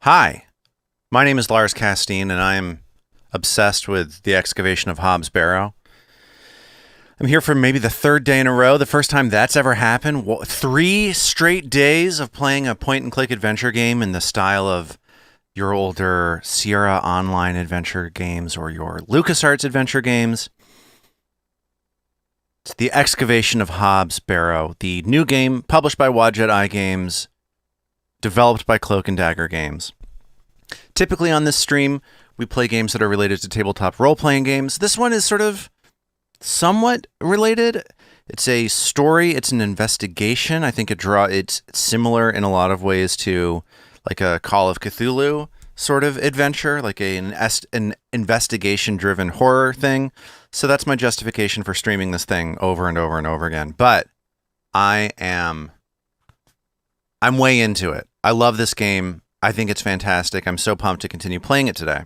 Hi, my name is Lars Castine, and I'm obsessed with the excavation of Hobbs Barrow. I'm here for maybe the third day in a row, the first time that's ever happened. 3 straight days of playing a point-and-click adventure game in the style of your older Sierra Online adventure games or your LucasArts adventure games. It's the excavation of Hobbs Barrow, the new game published by Wadjet Eye Games, developed by Cloak and Dagger Games. Typically on this stream, we play games that are related to tabletop role-playing games. This one is sort of somewhat related. It's a story. It's an investigation. I think it's similar in a lot of ways to like a Call of Cthulhu sort of adventure, like an investigation-driven horror thing. So that's my justification for streaming this thing over and over and over again. But I'm way into it. I love this game. I think it's fantastic. I'm so pumped to continue playing it today.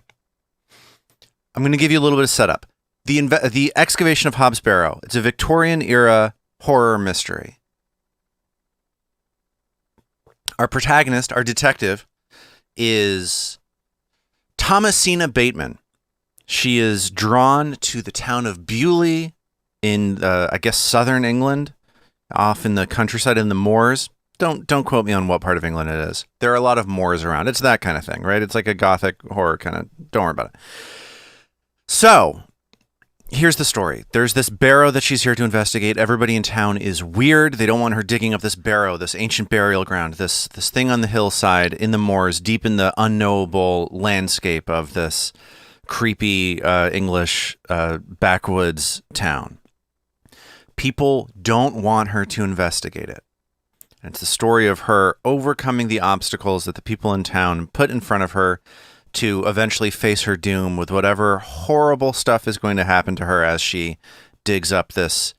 I'm going to give you a little bit of setup. The Excavation of Hobbs Barrow. It's a Victorian era horror mystery. Our protagonist, our detective, is Thomasina Bateman. She is drawn to the town of Bewley in, I guess, southern England, off in the countryside in the moors. Don't quote me on what part of England it is. There are a lot of moors around. It's that kind of thing, right? It's like a gothic horror kind of. Don't worry about it. So, here's the story. There's this barrow that she's here to investigate. Everybody in town is weird. They don't want her digging up this barrow, this ancient burial ground, this thing on the hillside in the moors, deep in the unknowable landscape of this creepy English backwoods town. People don't want her to investigate it. And it's the story of her overcoming the obstacles that the people in town put in front of her to eventually face her doom with whatever horrible stuff is going to happen to her as she digs up this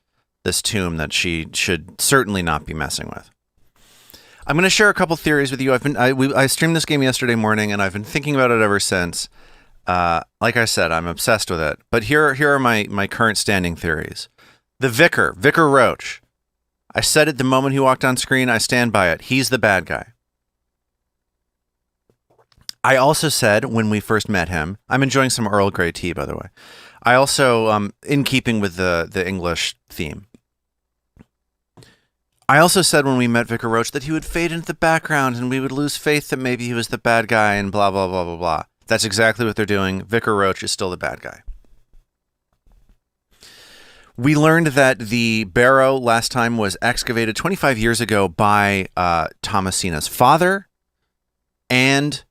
tomb that she should certainly not be messing with. I'm going to share a couple theories with you. I streamed this game yesterday morning, and I've been thinking about it ever since. Like I said, I'm obsessed with it. But here are my current standing theories. The Vicar Roach. I said it the moment he walked on screen. I stand by it. He's the bad guy. I also said when we first met him, I'm enjoying some Earl Grey tea, by the way. I also, in keeping with the English theme, I also said when we met Vicar Roach that he would fade into the background and we would lose faith that maybe he was the bad guy and blah, blah, blah, blah, blah. That's exactly what they're doing. Vicar Roach is still the bad guy. We learned that the barrow last time was excavated 25 years ago by Thomasina's father and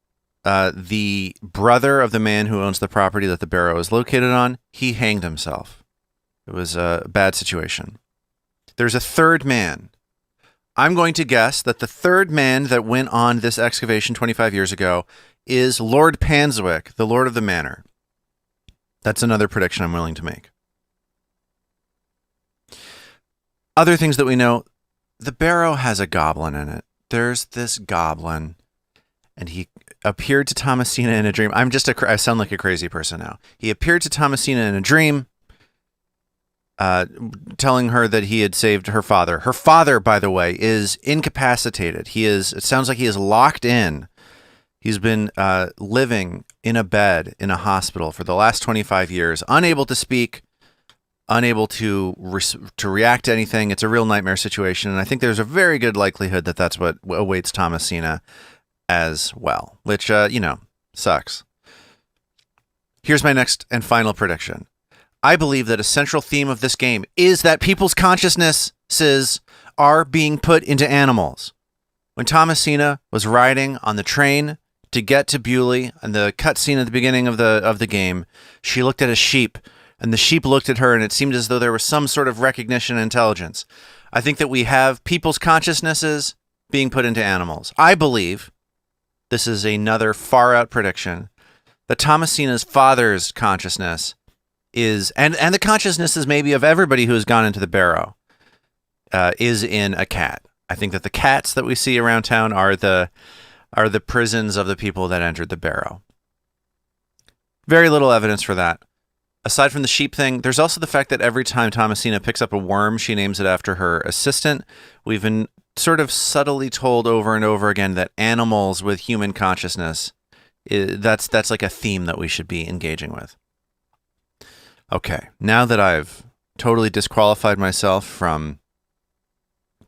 the brother of the man who owns the property that the barrow is located on. He hanged himself. It was a bad situation. There's a third man. I'm going to guess that the third man that went on this excavation 25 years ago is Lord Panswick, the Lord of the Manor. That's another prediction I'm willing to make. Other things that we know, the barrow has a goblin in it. There's this goblin, and he appeared to Thomasina in a dream. I sound like a crazy person now. He appeared to Thomasina in a dream, telling her that he had saved her father. Her father, by the way, is incapacitated. It sounds like he is locked in. He's been living in a bed in a hospital for the last 25 years, unable to speak, unable to react to anything. It's a real nightmare situation, and I think there's a very good likelihood that that's what awaits Thomasina as well, which, sucks. Here's my next and final prediction. I believe that a central theme of this game is that people's consciousnesses are being put into animals. When Thomasina was riding on the train to get to Bewley, and the cutscene at the beginning of the game, she looked at a sheep, and the sheep looked at her, and it seemed as though there was some sort of recognition and intelligence. I think that we have people's consciousnesses being put into animals. I believe, this is another far-out prediction, that Thomasina's father's consciousness is, and the consciousnesses maybe of everybody who has gone into the barrow, is in a cat. I think that the cats that we see around town are the prisons of the people that entered the barrow. Very little evidence for that. Aside from the sheep thing, there's also the fact that every time Thomasina picks up a worm, she names it after her assistant. We've been sort of subtly told over and over again that animals with human consciousness, that's like a theme that we should be engaging with. Okay, now that I've totally disqualified myself from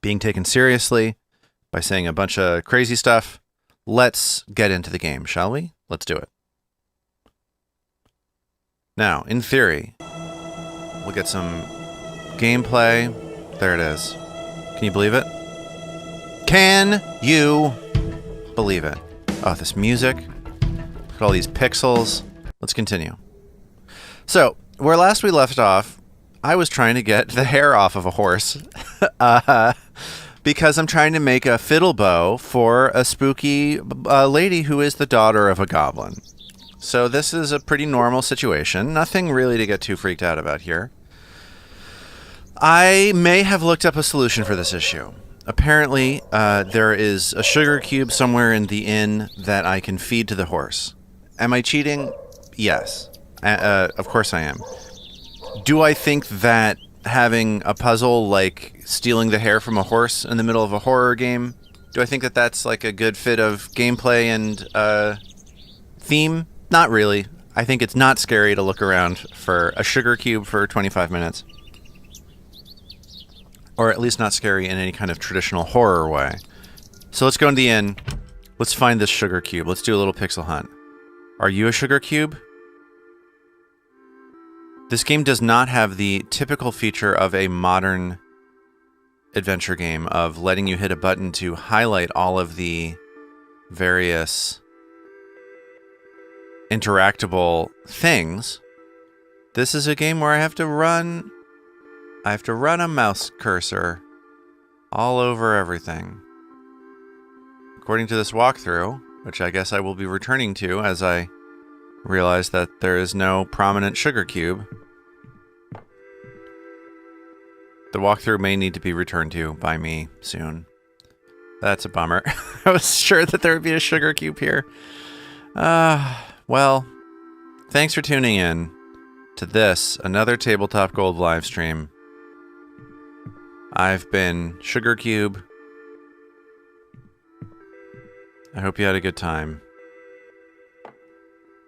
being taken seriously by saying a bunch of crazy stuff, let's get into the game, shall we? Let's do it. Now, in theory, we'll get some gameplay. There it is. Can you believe it? Can you believe it? Oh, this music. Look at all these pixels. Let's continue. So, where last we left off, I was trying to get the hair off of a horse because I'm trying to make a fiddle bow for a spooky lady who is the daughter of a goblin. So this is a pretty normal situation. Nothing really to get too freaked out about here. I may have looked up a solution for this issue. Apparently, there is a sugar cube somewhere in the inn that I can feed to the horse. Am I cheating? Yes. Of course I am. Do I think that having a puzzle like stealing the hair from a horse in the middle of a horror game, do I think that that's like a good fit of gameplay and theme? Not really. I think it's not scary to look around for a sugar cube for 25 minutes. Or at least not scary in any kind of traditional horror way. So let's go into the inn. Let's find this sugar cube. Let's do a little pixel hunt. Are you a sugar cube? This game does not have the typical feature of a modern adventure game of letting you hit a button to highlight all of the various interactable things. This is a game where I have to run a mouse cursor all over everything. According to this walkthrough, which I guess I will be returning to as I realize that there is no prominent sugar cube. The walkthrough may need to be returned to by me soon. That's a bummer. I was sure that there would be a sugar cube here. Well, thanks for tuning in to this, another Tabletop Gold live stream. I've been Sugar Cube. I hope you had a good time.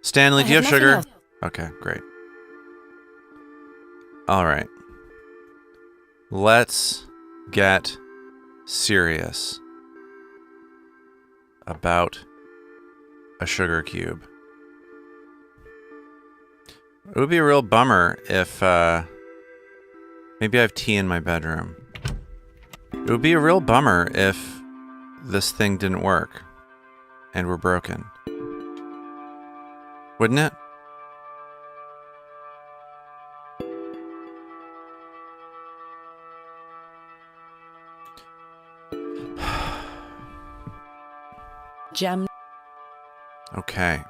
Stanley, do you have sugar? Else. Okay, great. All right. Let's get serious about a sugar cube. It would be a real bummer if, maybe I have tea in my bedroom. It would be a real bummer if this thing didn't work and we're broken. Wouldn't it? Gem. Okay.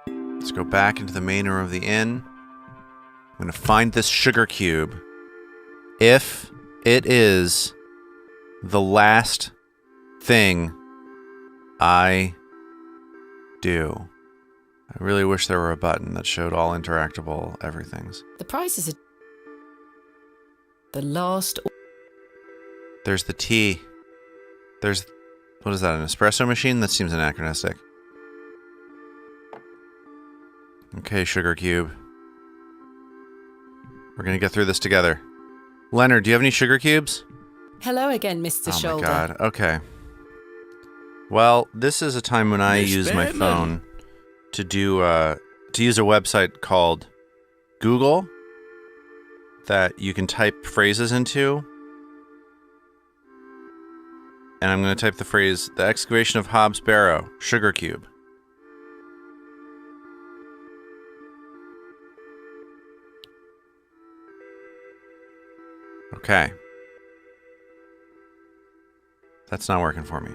Let's go back into the main room of the inn. I'm going to find this sugar cube. If it is the last thing I do. I really wish there were a button that showed all interactable everythings. The prices are the last. There's the tea. There's, what is that, an espresso machine? That seems anachronistic. Okay, sugar cube. We're gonna get through this together. Leonard, do you have any sugar cubes? Hello again, Mr. Shoulder. Oh my god, okay. Well, this is a time when I use my phone to do to use a website called Google that you can type phrases into. And I'm going to type the phrase, the excavation of Hobbs Barrow, sugar cube. Okay. That's not working for me.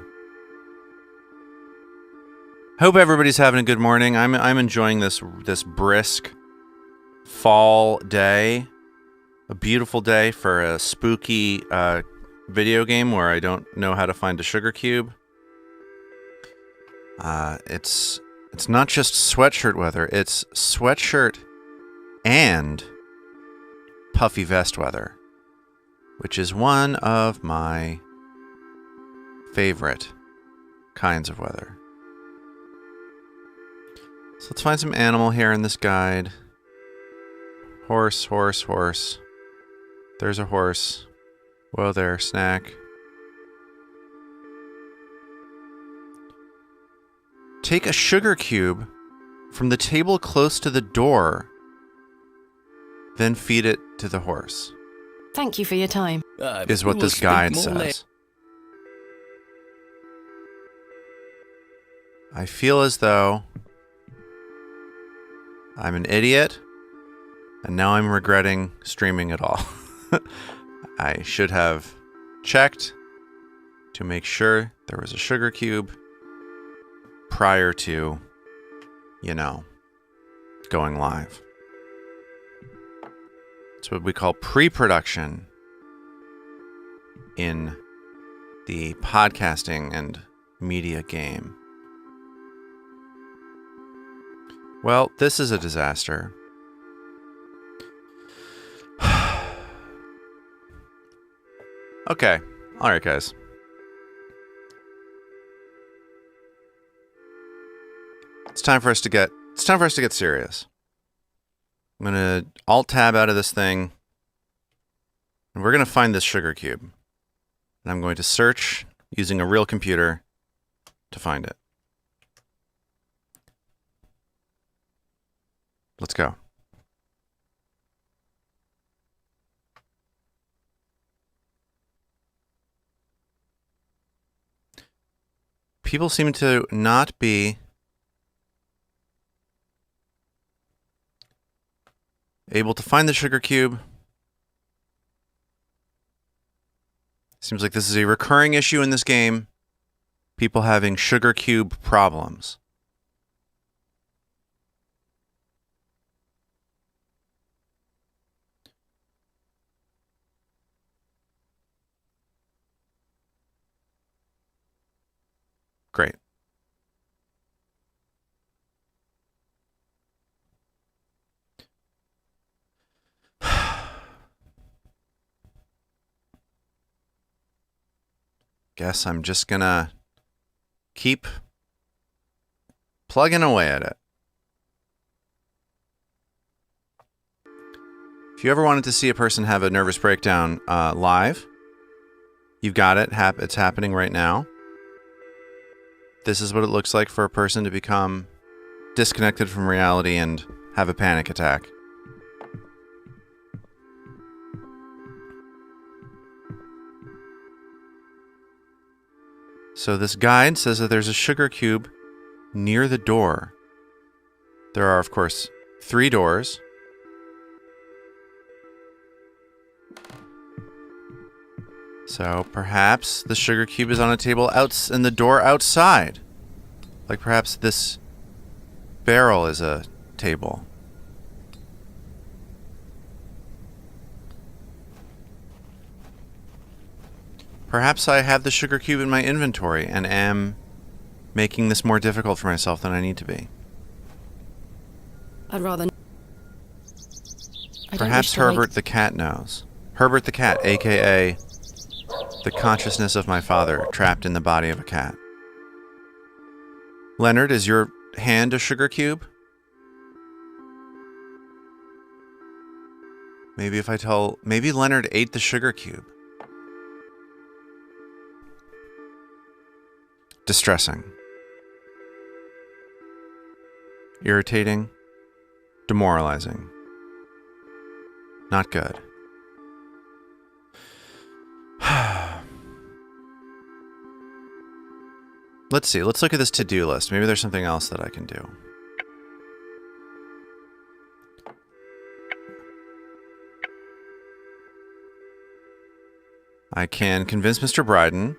Hope everybody's having a good morning. I'm enjoying this brisk fall day. A beautiful day for a spooky video game where I don't know how to find a sugar cube. It's not just sweatshirt weather, it's sweatshirt and puffy vest weather, which is one of my favorite kinds of weather. So let's find some animal here in this guide. Horse, horse, horse. There's a horse. Whoa there, snack. Take a sugar cube from the table close to the door, then feed it to the horse. Thank you for your time. Is what this guide says. I feel as though I'm an idiot, and now I'm regretting streaming it all. I should have checked to make sure there was a sugar cube prior to, going live. It's what we call pre-production in the podcasting and media game. Well, this is a disaster. Okay. All right, guys. It's time for us to get serious. I'm going to Alt-Tab out of this thing, and we're going to find this sugar cube. And I'm going to search using a real computer to find it. Let's go. People seem to not be able to find the sugar cube. Seems like this is a recurring issue in this game. People having sugar cube problems. Great. Guess I'm just gonna keep plugging away at it. If you ever wanted to see a person have a nervous breakdown live, you've got it. It's happening right now. This is what it looks like for a person to become disconnected from reality and have a panic attack. So this guide says that there's a sugar cube near the door. There are, of course, 3 doors. So perhaps the sugar cube is on a table in the door outside. Like perhaps this barrel is a table. Perhaps I have the sugar cube in my inventory and am making this more difficult for myself than I need to be. I'd rather... Perhaps Herbert the cat knows. Herbert the cat, a.k.a. the consciousness of my father trapped in the body of a cat. Leonard, is your hand a sugar cube? Maybe Leonard ate the sugar cube. Distressing. Irritating. Demoralizing. Not good. Let's see. Let's look at this to-do list. Maybe there's something else that I can do. I can convince Mr. Bryden.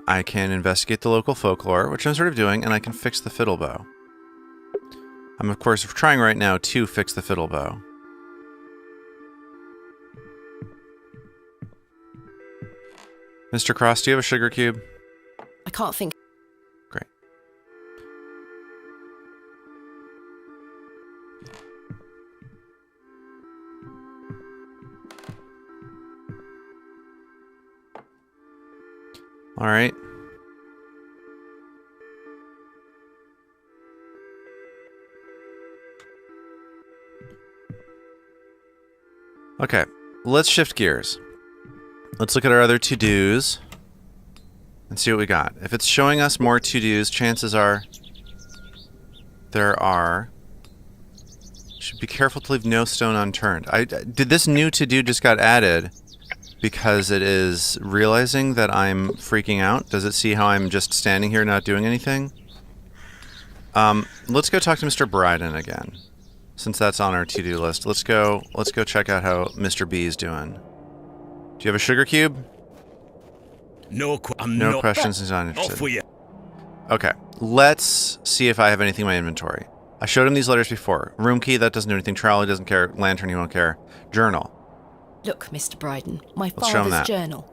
I can investigate the local folklore, which I'm sort of doing, and I can fix the fiddle bow. I'm, of course, trying right now to fix the fiddle bow. Mr. Cross, do you have a sugar cube? I can't think. Great. All right. Okay, let's shift gears. Let's look at our other to-dos and see what we got. If it's showing us more to-dos, chances are there are. Should be careful to leave no stone unturned. Did this new to-do just got added because it is realizing that I'm freaking out? Does it see how I'm just standing here not doing anything? Let's go talk to Mr. Bryden again. Since that's on our to-do list, let's go check out how Mr. B is doing. Do you have a sugar cube? No No questions. He's not interested. Off with you. Okay, let's see if I have anything in my inventory. I showed him these letters before. Room key, that doesn't do anything. Trolley doesn't care. Lantern, he won't care. Journal. Look, Mr. Bryden, my Let's show him father's that. journal.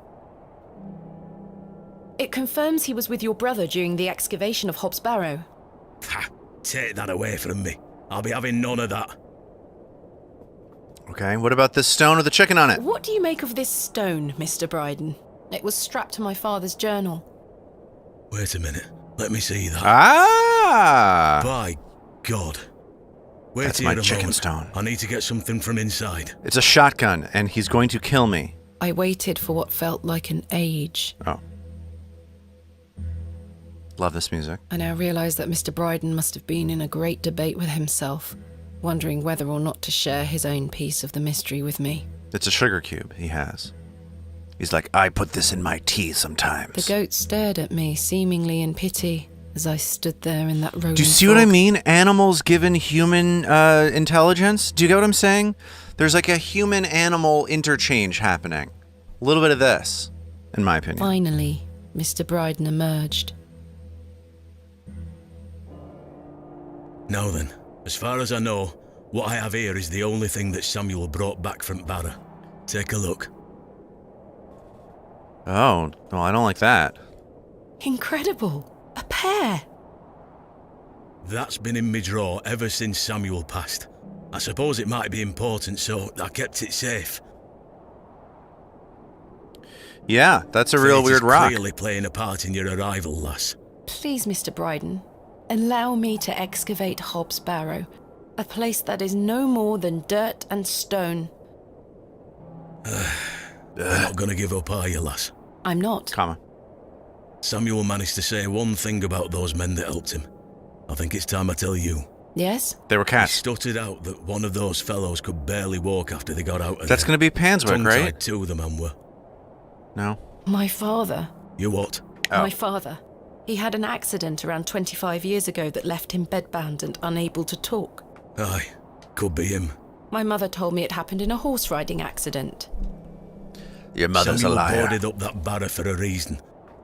It confirms he was with your brother during the excavation of Hobbs Barrow. Ha, take that away from me. I'll be having none of that. Okay, what about this stone with the chicken on it? What do you make of this stone, Mr. Bryden? It was strapped to my father's journal. Wait a minute. Let me see that. Ah! By God. Wait That's here my a chicken moment. stone. I need to get something from inside. It's a shotgun, and he's going to kill me. I waited for what felt like an age. Oh. Love this music. I now realise that Mr. Bryden must have been in a great debate with himself, wondering whether or not to share his own piece of the mystery with me. It's a sugar cube he has. He's like, I put this in my tea sometimes. The goat stared at me, seemingly in pity, as I stood there in that rolling Do you see what I fog. mean? Animals given human intelligence? Do you get what I'm saying? There's like a human-animal interchange happening. A little bit of this, in my opinion. Finally, Mr. Bryden emerged. Now then, as far as I know, what I have here is the only thing that Samuel brought back from Barrow. Take a look. Oh, well, I don't like that. Incredible! A pair! That's been in my drawer ever since Samuel passed. I suppose it might be important, so I kept it safe. Yeah, that's a real Fate weird is rock. clearly playing a part in your arrival, lass. Please, Mr. Bryden, allow me to excavate Hobbs Barrow, a place that is no more than dirt and stone. You're not gonna give up, are you, lass? I'm not. Comma. Samuel managed to say one thing about those men that helped him. I think it's time I tell you. Yes? They were He cats. stuttered out that one of those fellows could barely walk after they got out of That's there. going to be Panswick, Tongue-tied right? too, the man were. No? My father. You what? Oh. My father. He had an accident around 25 years ago that left him bedbound and unable to talk. Aye, could be him. My mother told me it happened in a horse riding accident. Your mother's Samuel a liar. boarded up that barrow for a reason.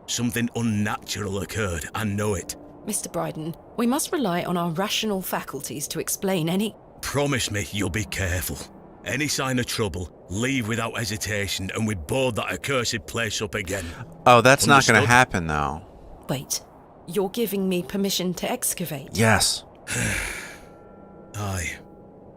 Something unnatural occurred, I know it. Mr. Bryden, we must rely on our rational faculties to explain any... Promise me you'll be careful. Any sign of trouble, leave without hesitation and we'd board that accursed place up again. Oh, that's not going to Understood? happen, though. Wait, you're giving me permission to excavate? Yes. Aye.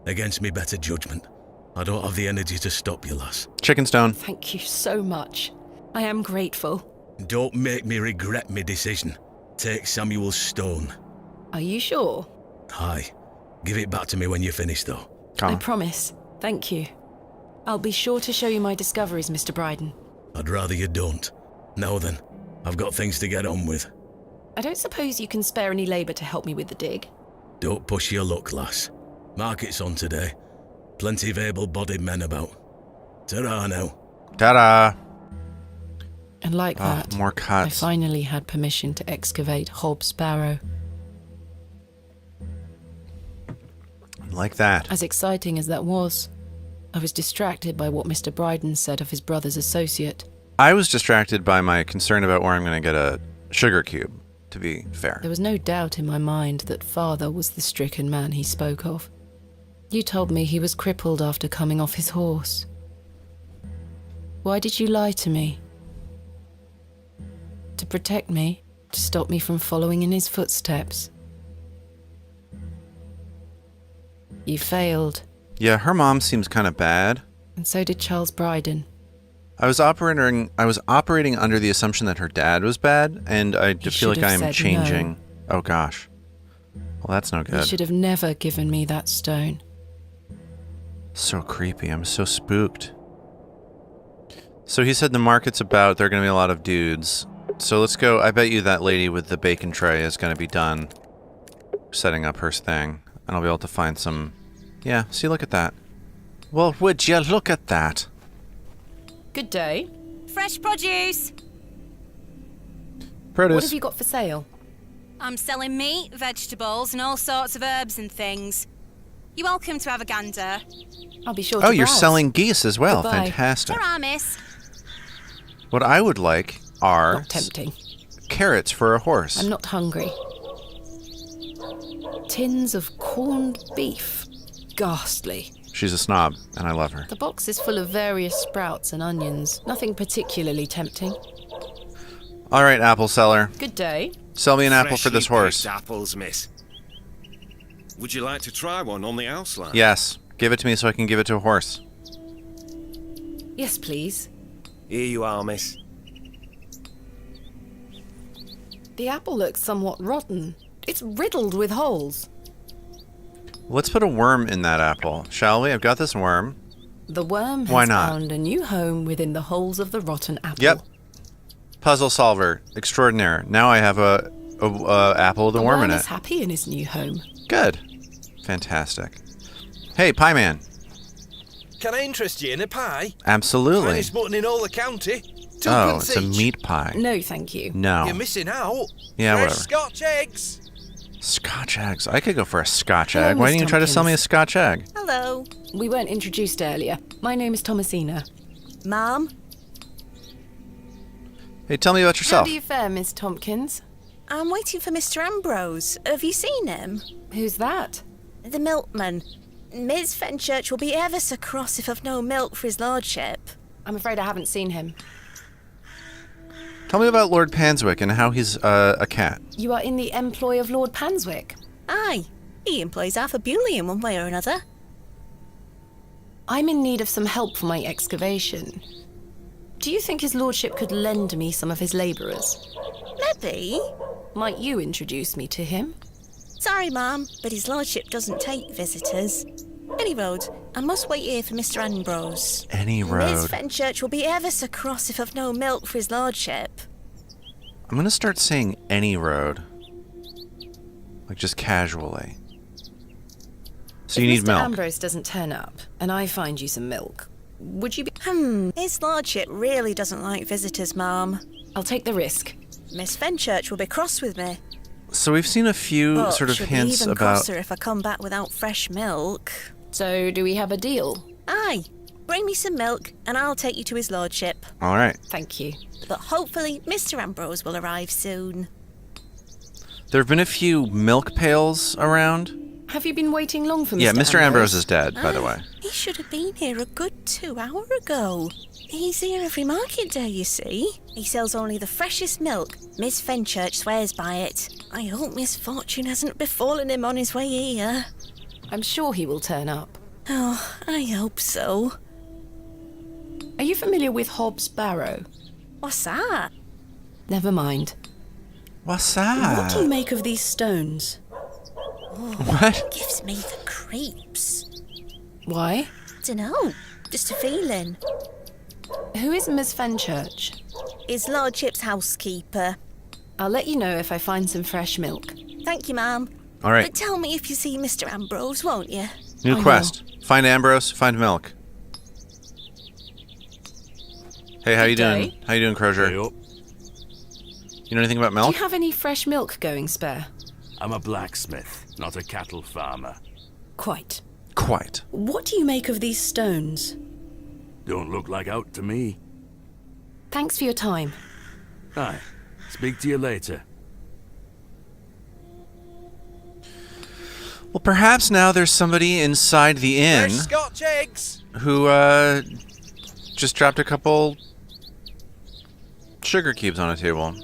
Against me better judgment. I don't have the energy to stop you, lass. Chicken stone. Thank you so much. I am grateful. Don't make me regret my decision. Take Samuel's stone. Are you sure? Aye. Give it back to me when you're finished, though. I Comma. promise. Thank you. I'll be sure to show you my discoveries, Mr. Bryden. I'd rather you don't. Now then, I've got things to get on with. I don't suppose you can spare any labour to help me with the dig? Don't push your luck, lass. Market's on today. Plenty of able-bodied men about. Ta-ra now. Ta-da. And like Oh, that, more I cuts. finally had permission to excavate Hobbs Barrow. Like that. As exciting as that was, I was distracted by what Mr. Bryden said of his brother's associate. I was distracted by my concern about where I'm going to get a sugar cube, to be fair. There was no doubt in my mind that father was the stricken man he spoke of. You told me he was crippled after coming off his horse. Why did you lie to me? To protect me? To stop me from following in his footsteps? You failed, Yeah, her mom seems kind of bad. and so did Charles Bryden. I was operating under the assumption that her dad was bad, and I feel like I am changing. No. Oh gosh. Well, that's no good. You should have never given me that stone. So creepy. I'm so spooked. So he said the market's about, there are going to be a lot of dudes. So let's go. I bet you that lady with the bacon tray is going to be done setting up her thing. And I'll be able to find some... Yeah, see, look at that. Well, would you look at that? Good day. Fresh produce. Produce. What have you got for sale? I'm selling meat, vegetables, and all sorts of herbs and things. You're welcome to have a gander. I'll be sure to Oh, you're browse. selling geese as well. Goodbye. Fantastic. Ta-ra, miss. What I would like are Not tempting. carrots for a horse. I'm not hungry. Tins of corned beef. Ghastly. She's a snob, and I love her. The box is full of various sprouts and onions. Nothing particularly tempting. All right, apple seller. Good day. Sell me an apple for this Freshly horse. picked apples, miss. Would you like to try one on the house line? Yes. Give it to me so I can give it to a horse. Yes, please. Here you are, miss. The apple looks somewhat rotten. It's riddled with holes. Let's put a worm in that apple, shall we? I've got this worm. The worm Why has not? found a new home within the holes of the rotten apple. Yep. Puzzle solver extraordinaire. Now I have a apple with a worm in is it. happy in his new home. Good. Fantastic. Hey, Pie Man. Can I interest you in a pie? Absolutely. Finest mutton in all the county. Oh, Twopence it's a each. meat pie. No, thank you. No. You're missing out. Yeah, Fresh whatever. Scotch eggs. Scotch eggs. I could go for a Scotch Hello, egg. Why Miss didn't you try to sell me a Tompkins. Scotch egg? Hello. We weren't introduced earlier. My name is Thomasina. Ma'am. Hey, tell me about How yourself. do you fare, Miss Tompkins? I'm waiting for Mr. Ambrose. Have you seen him? Who's that? The milkman. Miss Fenchurch will be ever so cross if I've no milk for his lordship. I'm afraid I haven't seen him. Tell me about Lord Panswick and how he's a cat. You are in the employ of Lord Panswick. Aye. He employs Arthur Bewley in one way or another. I'm in need of some help for my excavation. Do you think his lordship could lend me some of his labourers? Maybe. Might you introduce me to him? Sorry, ma'am, but his lordship doesn't take visitors. Any road, I must wait here for Mr. Ambrose. Any Miss road. Fenchurch will be ever so cross if I've no milk for his lordship. I'm gonna start saying any road. Like just casually. So you If need Mr. milk. Ambrose doesn't turn up, and I find you some milk, would you be... His lordship really doesn't like visitors, ma'am. I'll take the risk. Miss Fenchurch will be cross with me. So we've seen a few But sort of she'll hints be even about... crosser if I come back without fresh milk. So, do we have a deal? Aye. Bring me some milk, and I'll take you to his lordship. All right. Thank you. But hopefully, Mr. Ambrose will arrive soon. There have been a few milk pails around. Have you been waiting long for Mr. Yeah, Mr. Ambrose Ambrose is dead, by the way. He should have been here a good 2 hours ago. He's here every market day, you see. He sells only the freshest milk. Miss Fenchurch swears by it. I hope misfortune hasn't befallen him on his way here. I'm sure he will turn up. Oh, I hope so. Are you familiar with Hobbs Barrow? What's that? Never mind. What's What do you that? make of these stones? What? Gives me the creeps. Why? Dunno, just a feeling. Who is Miss Fenchurch? His lordship's housekeeper. I'll let you know if I find some fresh milk. Thank you, ma'am. All right. But tell me if you see Mr. Ambrose, won't you? New I quest. Find Ambrose, find milk. Hey, how you doing? day. How you doing, Crozier? Hey up. You know anything about Do milk? you have any fresh milk going spare? I'm a blacksmith, not a cattle farmer. Quite. Quite. What do you make of these stones? Don't look like out to me. Thanks for your time. Aye. Speak to you later. Well, perhaps now there's somebody inside the inn Fresh Scotch eggs. who just dropped a couple sugar cubes on a table.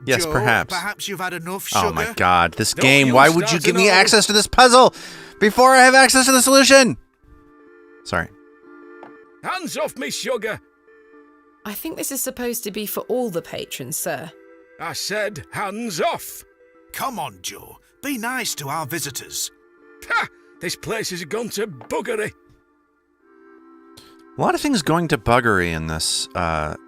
Yes, Joe, perhaps. Perhaps you've had enough sugar. Oh my god, this Don't game. you Why would you start give to me know. access to this puzzle before I have access to the solution? Sorry. Hands off me, sugar! I think this is supposed to be for all the patrons, sir. I said hands off! Come on, Joe. Be nice to our visitors. Ha! This place has gone to buggery. A lot of things going to buggery in this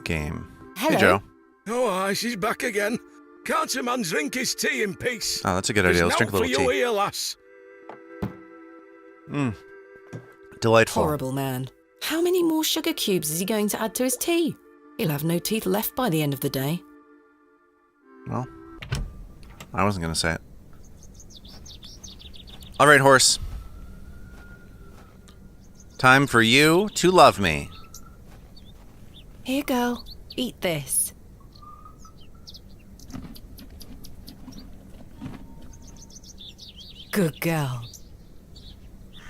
game. Hello. Hey, Joe. Oh, aye, she's back again. Can't a man drink his tea in peace? Oh, that's a good idea. Let's drink a little for you tea. here, lass. Delightful. Horrible man. How many more sugar cubes is he going to add to his tea? He'll have no teeth left by the end of the day. Well, I wasn't going to say it. All right, horse. Time for you to love me. Here, girl. Eat this. Good girl.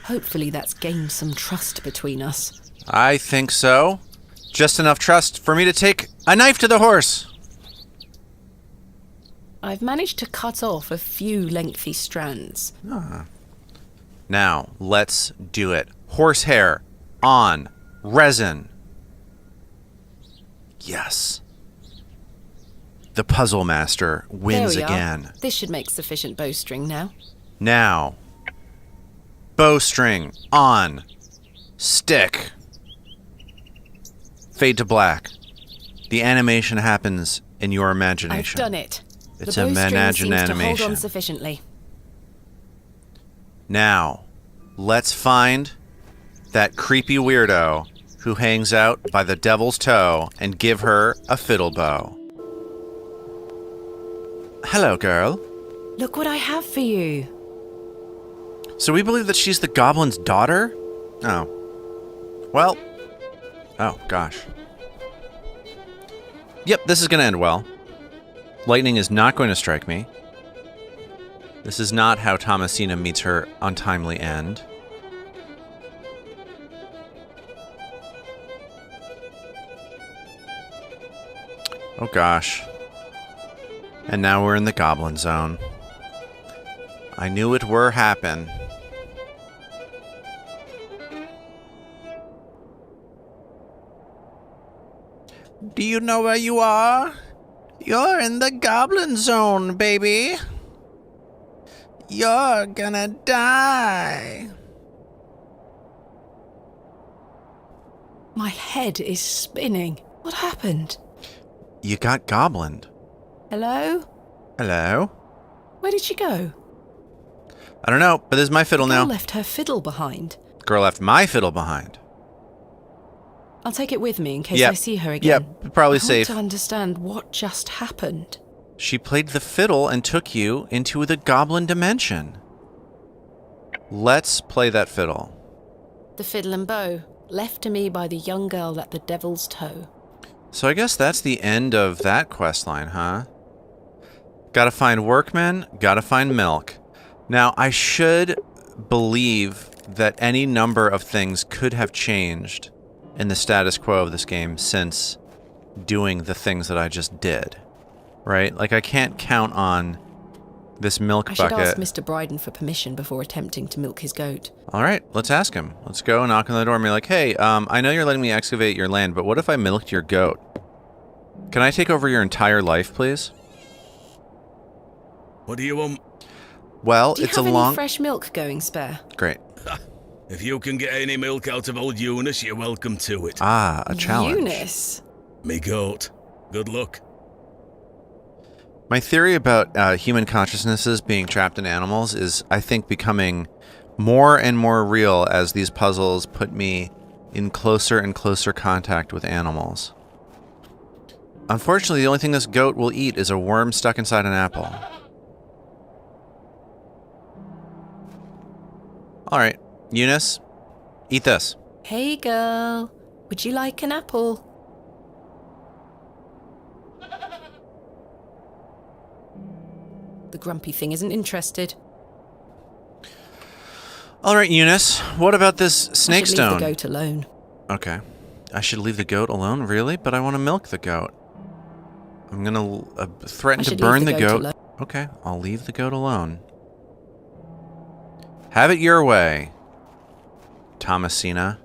Hopefully that's gained some trust between us. I think so. Just enough trust for me to take a knife to the horse. I've managed to cut off a few lengthy strands. Now, let's do it. Horsehair on resin. Yes. The puzzle master wins There we again. are. This should make sufficient bowstring now. Now, bowstring on stick. Fade to black. The animation happens in your imagination. I've done it. It's the a bowstring managing seems to hold animation. on sufficiently. Now, let's find that creepy weirdo who hangs out by the devil's toe and give her a fiddle bow. Hello, girl. Look what I have for you. So we believe that she's the goblin's daughter? Oh. Well. Oh, gosh. Yep, this is going to end well. Lightning is not going to strike me. This is not how Thomasina meets her untimely end. Oh, gosh. And now we're in the goblin zone. I knew it were happen. Do you know where you are? You're in the goblin zone, baby. You're gonna die. My head is spinning. What happened? You got goblined. Hello? Hello? Where did she go? I don't know, but this is my fiddle Girl now. left her fiddle behind. Girl left my fiddle behind. I'll take it with me in case Yep. I see her again. Yep, probably I safe. want to understand what just happened. She played the fiddle and took you into the goblin dimension. Let's play that fiddle. The fiddle and bow, left to me by the young girl at the devil's toe. So I guess that's the end of that quest line, huh? Gotta find workmen, gotta find milk. Now, I should believe that any number of things could have changed in the status quo of this game since doing the things that I just did. Right? Like, I can't count on this milk I should bucket. ask Mr. Bryden for permission before attempting to milk his goat. All right, let's ask him. Let's go knock on the door and be like, hey, I know you're letting me excavate your land, but what if I milked your goat? Can I take over your entire life, please? What do you want? Do Well, you it's a have long... any fresh milk going spare? Great. If you can get any milk out of old Eunice, you're welcome to it. Ah, a challenge. Eunice? Me goat. Good luck. My theory about human consciousnesses being trapped in animals is, I think, becoming more and more real as these puzzles put me in closer and closer contact with animals. Unfortunately, the only thing this goat will eat is a worm stuck inside an apple. All right, Eunice, eat this. Hey girl, would you like an apple? The grumpy thing isn't interested. All right, Eunice, what about this snake I should stone? leave the goat alone. Okay. I should leave the goat alone? Really? But I want to milk the goat. I'm going to threaten I to should burn leave the the goat goat. alone. Okay, I'll leave the goat alone. Have it your way, Thomasina.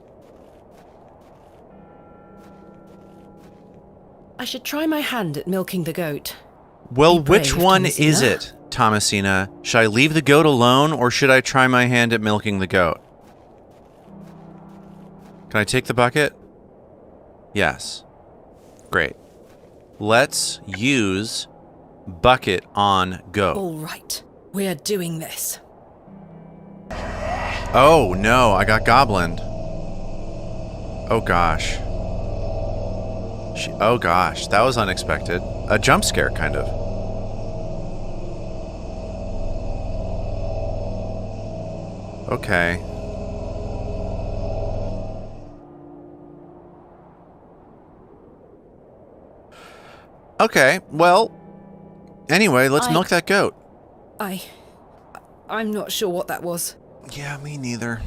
I should try my hand at milking the goat. Well, Be which brave, one is Thomasina. it, Thomasina? Should I leave the goat alone, or should I try my hand at milking the goat? Can I take the bucket? Yes. Great. Let's use bucket on goat. All right, we're doing this. Oh, no, I got goblined. Oh, gosh. Oh, gosh, that was unexpected. A jump scare, kind of. Okay. Okay, well, anyway, let's milk that goat. I'm not sure what that was. Yeah, me neither.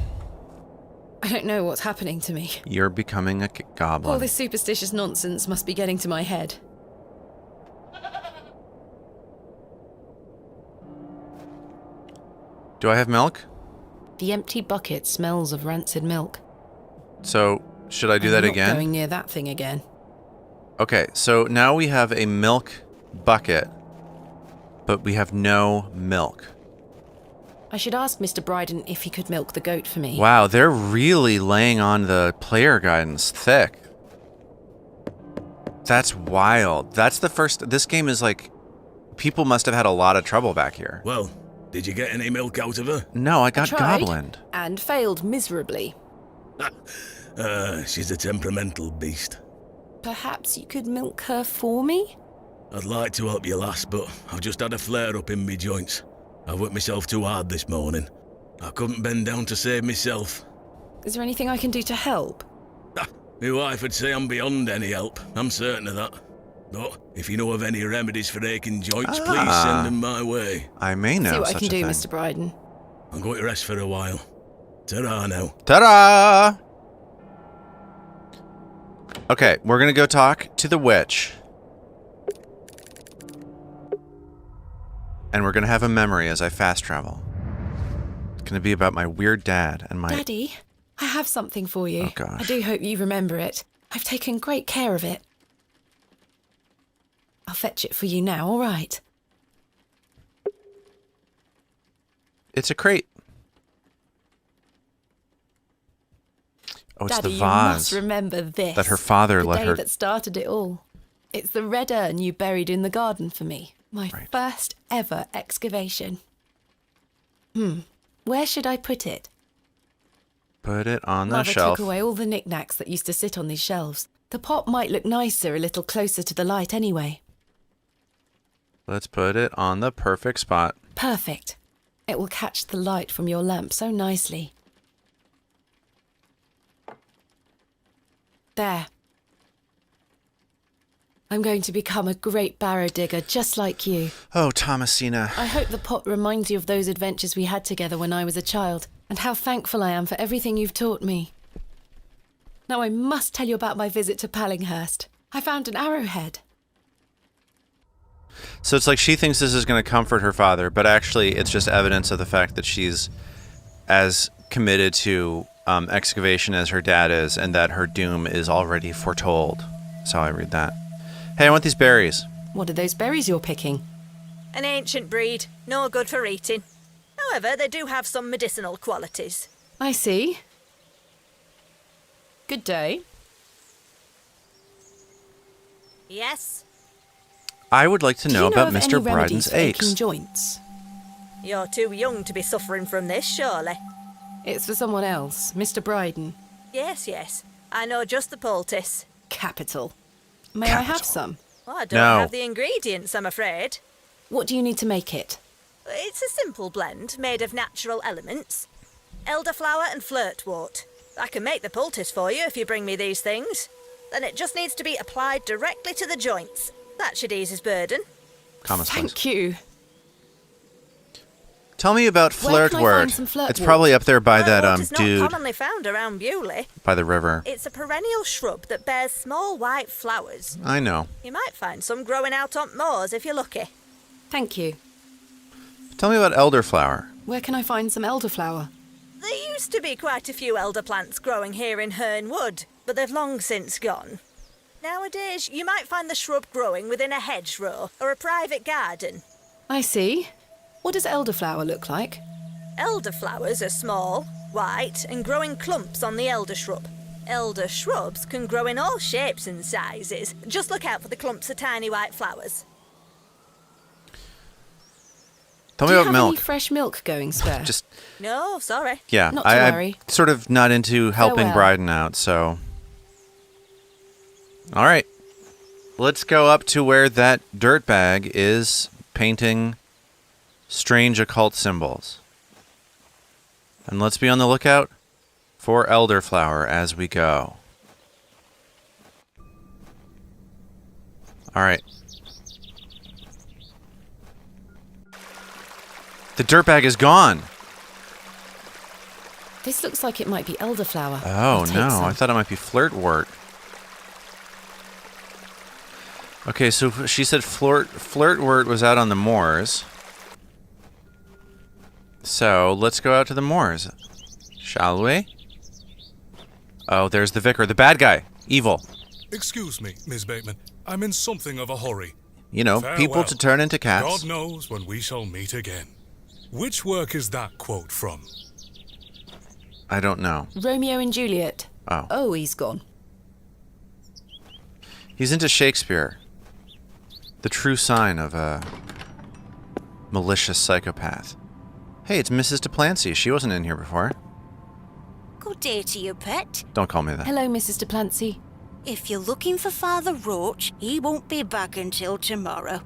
I don't know what's happening to me. You're becoming a goblin. All this superstitious nonsense must be getting to my head. Do I have milk? The empty bucket smells of rancid milk. So, should I do I'm that not again? going near that thing again. Okay, so now we have a milk bucket, but we have no milk. I should ask Mr. Bryden if he could milk the goat for me. Wow, they're really laying on the player guidance thick. That's wild. That's the first... This game is like... People must have had a lot of trouble back here. Well, did you get any milk out of her? No, I got Tried goblined. and failed miserably. She's a temperamental beast. Perhaps you could milk her for me? I'd like to help you, lass, but I've just had a flare-up in me joints. I worked myself too hard this morning. I couldn't bend down to save myself. Is there anything I can do to help? My wife would say I'm beyond any help. I'm certain of that. But if you know of any remedies for aching joints, please send them my way. I may know See what I such can a do, thing. Mr. Bryden. I'm going to rest for a while. Ta-ra now. Ta-da! Okay, we're gonna go talk to the witch. And we're gonna have a memory as I fast travel. It's gonna be about my weird dad and my... Daddy, I have something for you. Oh, gosh. I do hope you remember it. I've taken great care of it. I'll fetch it for you now, all right? It's a crate. Oh, it's Daddy, the you vase must remember this. that her father the let day her... that started it all. It's the red urn you buried in the garden for me. My first ever excavation. Where should I put it? Put it on the Mother shelf. took away all the knickknacks that used to sit on these shelves. The pot might look nicer a little closer to the light anyway. Let's put it on the perfect spot. Perfect. It will catch the light from your lamp so nicely. There. I'm going to become a great barrow digger just like you. Oh, Thomasina. I hope the pot reminds you of those adventures we had together when I was a child, and how thankful I am for everything you've taught me. Now I must tell you about my visit to Pallinghurst. I found an arrowhead. So it's like she thinks this is going to comfort her father, but actually it's just evidence of the fact that she's as committed to excavation as her dad is, and that her doom is already foretold. That's how I read that. Hey, I want these berries. What are those berries you're picking? An ancient breed, no good for eating. However, they do have some medicinal qualities. I see. Good day. Yes? I would like to Do know you about of Mr. any remedies Bryden's for aching aches. joints? You're too young to be suffering from this, surely. It's for someone else, Mr. Bryden. Yes, yes. I know just the poultice. Capital. May I have Capital. some? Well, I don't No. have the ingredients, I'm afraid. What do you need to make it? It's a simple blend made of natural elements. Elderflower and flirtwort. I can make the poultice for you if you bring me these things. Then it just needs to be applied directly to the joints. That should ease his burden. Common sense. Thank you. Tell me about Where can I find flirtwort. some flirtwort? It's probably up there by that Flirtwort is not dude commonly found around Bewley. by the river. It's a perennial shrub that bears small white flowers. I know. You might find some growing out on moors if you're lucky. Thank you. Tell me about elderflower. Where can I find some elderflower? There used to be quite a few elder plants growing here in Herne Wood, but they've long since gone. Nowadays, you might find the shrub growing within a hedgerow or a private garden. I see. What does elderflower look like? Elderflowers are small, white, and grow in clumps on the elder shrub. Elder shrubs can grow in all shapes and sizes. Just look out for the clumps of tiny white flowers. Tell Do me you about have milk. any fresh milk going spare? Just No, sorry. yeah. Not to I'm worry. sort of not into helping Farewell. Bryden out, so. All right, let's go up to where that dirtbag is painting strange occult symbols, and let's be on the lookout for elderflower as we go. All right. The dirtbag is gone. This looks like it might be elderflower. Oh, I'll take no. some. I thought it might be flirtwort. Okay, so she said flirtwort was out on the moors. So let's go out to the moors. Shall we? Oh, there's the vicar. The bad guy. Evil. Excuse me, Miss Bateman. I'm in something of a hurry. You know, people Farewell. to turn into cats. God knows when we shall meet again. Which work is that quote from? I don't know. Romeo and Juliet. Oh. Oh, he's gone. He's into Shakespeare. The true sign of a malicious psychopath. Hey, it's Mrs. Duplancy. She wasn't in here before. Good day to you, pet. Don't call me that. Hello, Mrs. Duplancy. If you're looking for Father Roach, he won't be back until tomorrow.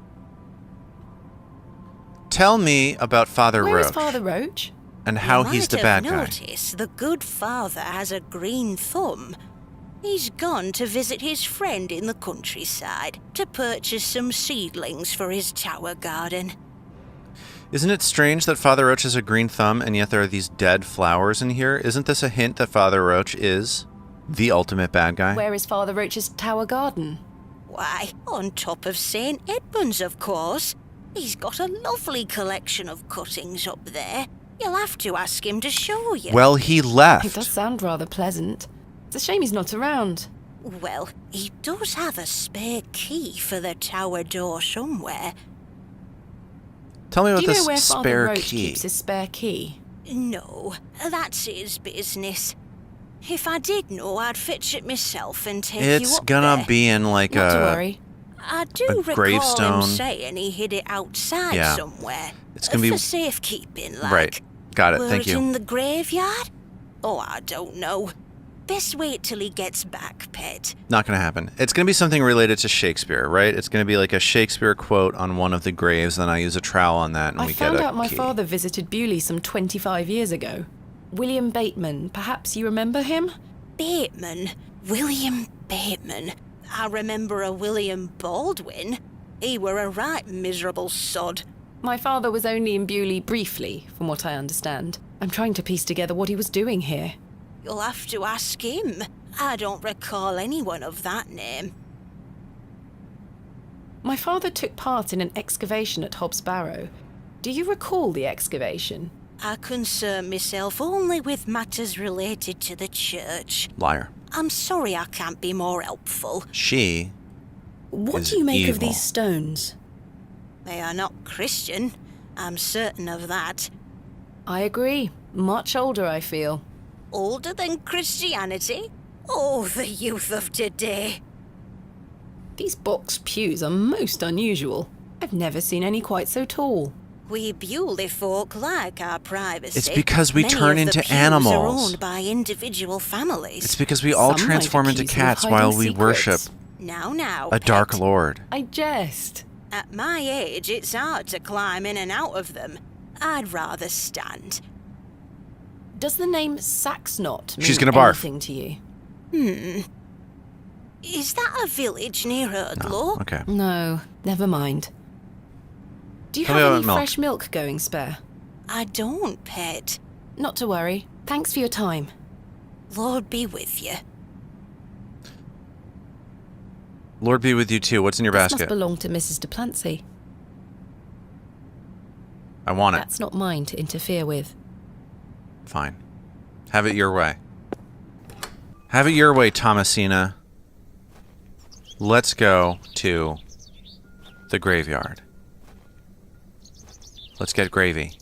Tell me about Father Where is Roach Father Roach? and how You he's the might bad have guy. noticed the good father has a green thumb. He's gone to visit his friend in the countryside to purchase some seedlings for his tower garden. Isn't it strange that Father Roach has a green thumb and yet there are these dead flowers in here? Isn't this a hint that Father Roach is the ultimate bad guy? Where is Father Roach's tower garden? Why, on top of St. Edmund's, of course. He's got a lovely collection of cuttings up there. You'll have to ask him to show you. Well, he It does left. sound rather pleasant. It's a shame he's not around. Well, he does have a spare key for the tower door somewhere. Tell me Do about you know this where Father spare Roach key. keeps his spare key? No, that's his business. If I did know, I'd fetch it myself and take you It's up gonna there. be in like Not to a... worry. I do a recall gravestone. him saying he hid it outside Yeah. somewhere. It's gonna be- for safekeeping, like. Right. Got it. Were Thank it you. in the graveyard? Oh, I don't know. Best wait till he gets back, pet. Not gonna happen. It's gonna be something related to Shakespeare, right? It's gonna be like a Shakespeare quote on one of the graves, then I use a trowel on that and I we get found a out my key. father visited Bewley some 25 years ago. William Bateman, perhaps you remember him? Bateman? William Bateman? I remember a William Baldwin. He were a right miserable sod. My father was only in Bewley briefly, from what I understand. I'm trying to piece together what he was doing here. You'll have to ask him. I don't recall anyone of that name. My father took part in an excavation at Hobbs Barrow. Do you recall the excavation? I concern myself only with matters related to the church. Liar. I'm sorry I can't be more helpful. She What is do you make of evil. these stones? They are not Christian. I'm certain of that. I agree. Much older, I feel. Older than Christianity? Oh, the youth of today. These box pews are most unusual. I've never seen any quite so tall. We Bewley folk like our privacy. It's because we Many turn of the into pews animals. are owned by individual families. It's because we all Some might transform into accuse you of cats hiding while we secrets. worship Now, a dark pet. lord. I jest. At my age, it's hard to climb in and out of them. I'd rather stand. Does the name Saxnot mean She's gonna barf. anything to you? Is that a village near Erdlow? Okay. No, never mind. Do you Tell me have about any milk. fresh milk going spare? I don't, pet. Not to worry. Thanks for your time. Lord be with you. Lord be with you too. What's in your This must basket? belong to Mrs. Duplancy. I want it. That's not mine to interfere with. Fine. Have it your way. Have it your way, Thomasina. let's go to the graveyard. Let's get gravy.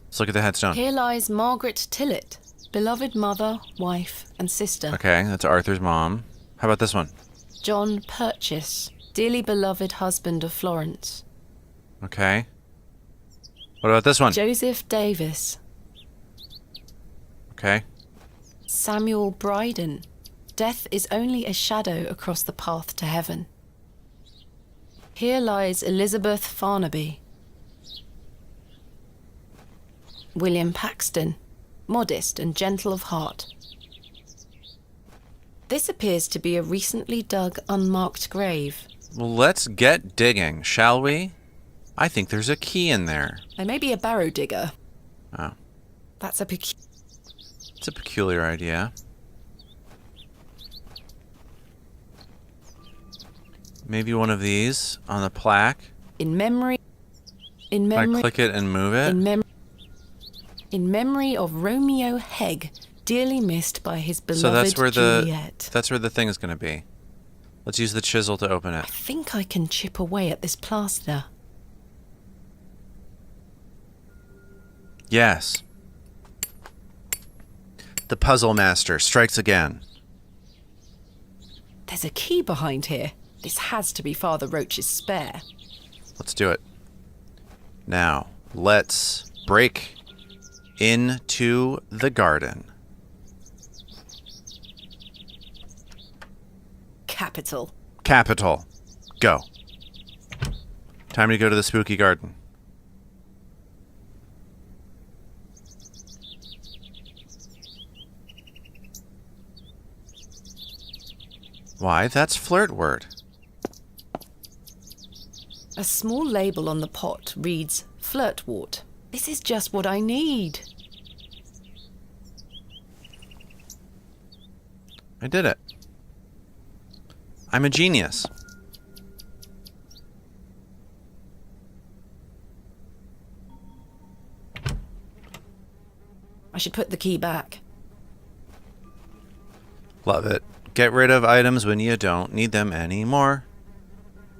Let's look at the headstone. Here lies Margaret Tillett, beloved mother, wife, and sister. Okay, that's Arthur's mom. How about this one? John Purchase, dearly beloved husband of Florence. Okay. What about this one? Joseph Davis. Okay. Samuel Bryden. Death is only a shadow across the path to heaven. Here lies Elizabeth Farnaby. William Paxton, modest and gentle of heart. This appears to be a recently dug, unmarked grave. Well, let's get digging, shall we? I think there's a key in there. There may be a barrow digger. Oh. That's a It's a peculiar idea. Maybe one of these on the plaque. In memory. I click it and move it. In memory of Romeo Hegg, dearly missed by his beloved So that's where Juliet. that's where the thing is going to be. Let's use the chisel to open I it. think I can chip away at this plaster. Yes. The puzzle master strikes again. There's a key behind here. This has to be Father Roach's spare. Let's do it. Now, let's break into the garden. Capital. Capital. Go. Time to go to the spooky garden. Why, that's flirt word. A small label on the pot reads Flirtwort. This is just what I need. I did it. I'm a genius. I should put the key back. Love it. Get rid of items when you don't need them anymore.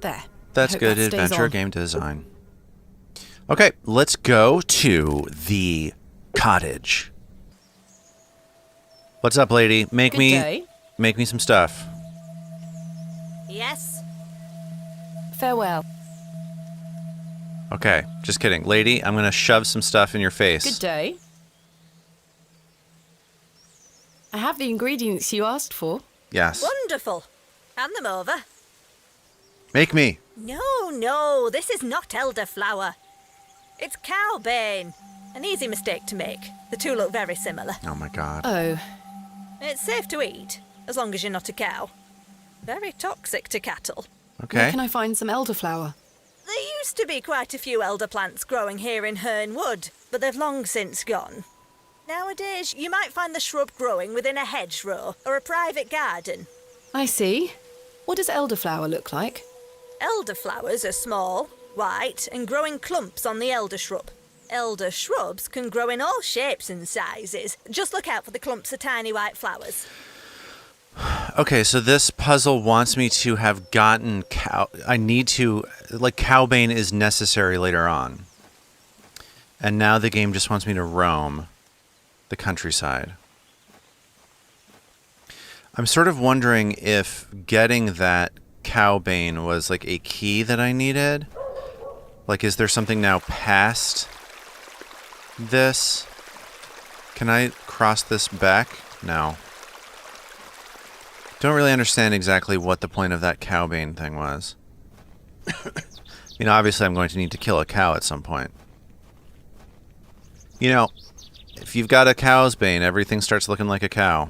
There. That's I hope good that stays adventure on. game design. Okay, let's go to the cottage. What's up, lady? Make Good me day. make me some stuff. Yes? Farewell. Okay, just kidding. Lady, I'm going to shove some stuff in your face. Good day. I have the ingredients you asked for. Yes. Wonderful. Hand them over. Make me. No, this is not elderflower. It's cowbane. An easy mistake to make. The two look very similar. Oh my god. Oh, It's safe to eat, as long as you're not a cow. Very toxic to cattle. where Okay. can I find some elderflower? There used to be quite a few elder plants growing here in Herne Wood, but they've long since gone. Nowadays, you might find the shrub growing within a hedgerow or a private garden. I see. What does elderflower look like? Elderflowers are small, white, and grow in clumps on the elder shrub. Elder shrubs can grow in all shapes and sizes. Just look out for the clumps of tiny white flowers. Okay, so this puzzle wants me to have gotten cow. I need to, like, cowbane is necessary later on. And now the game just wants me to roam the countryside. I'm sort of wondering if getting that cowbane was like a key that I needed. Like, is there something now past this? Can I cross this back? No. Don't really understand exactly what the point of that cowbane thing was. I mean, obviously I'm going to need to kill a cow at some point. You know, if you've got a cow's bane, everything starts looking like a cow.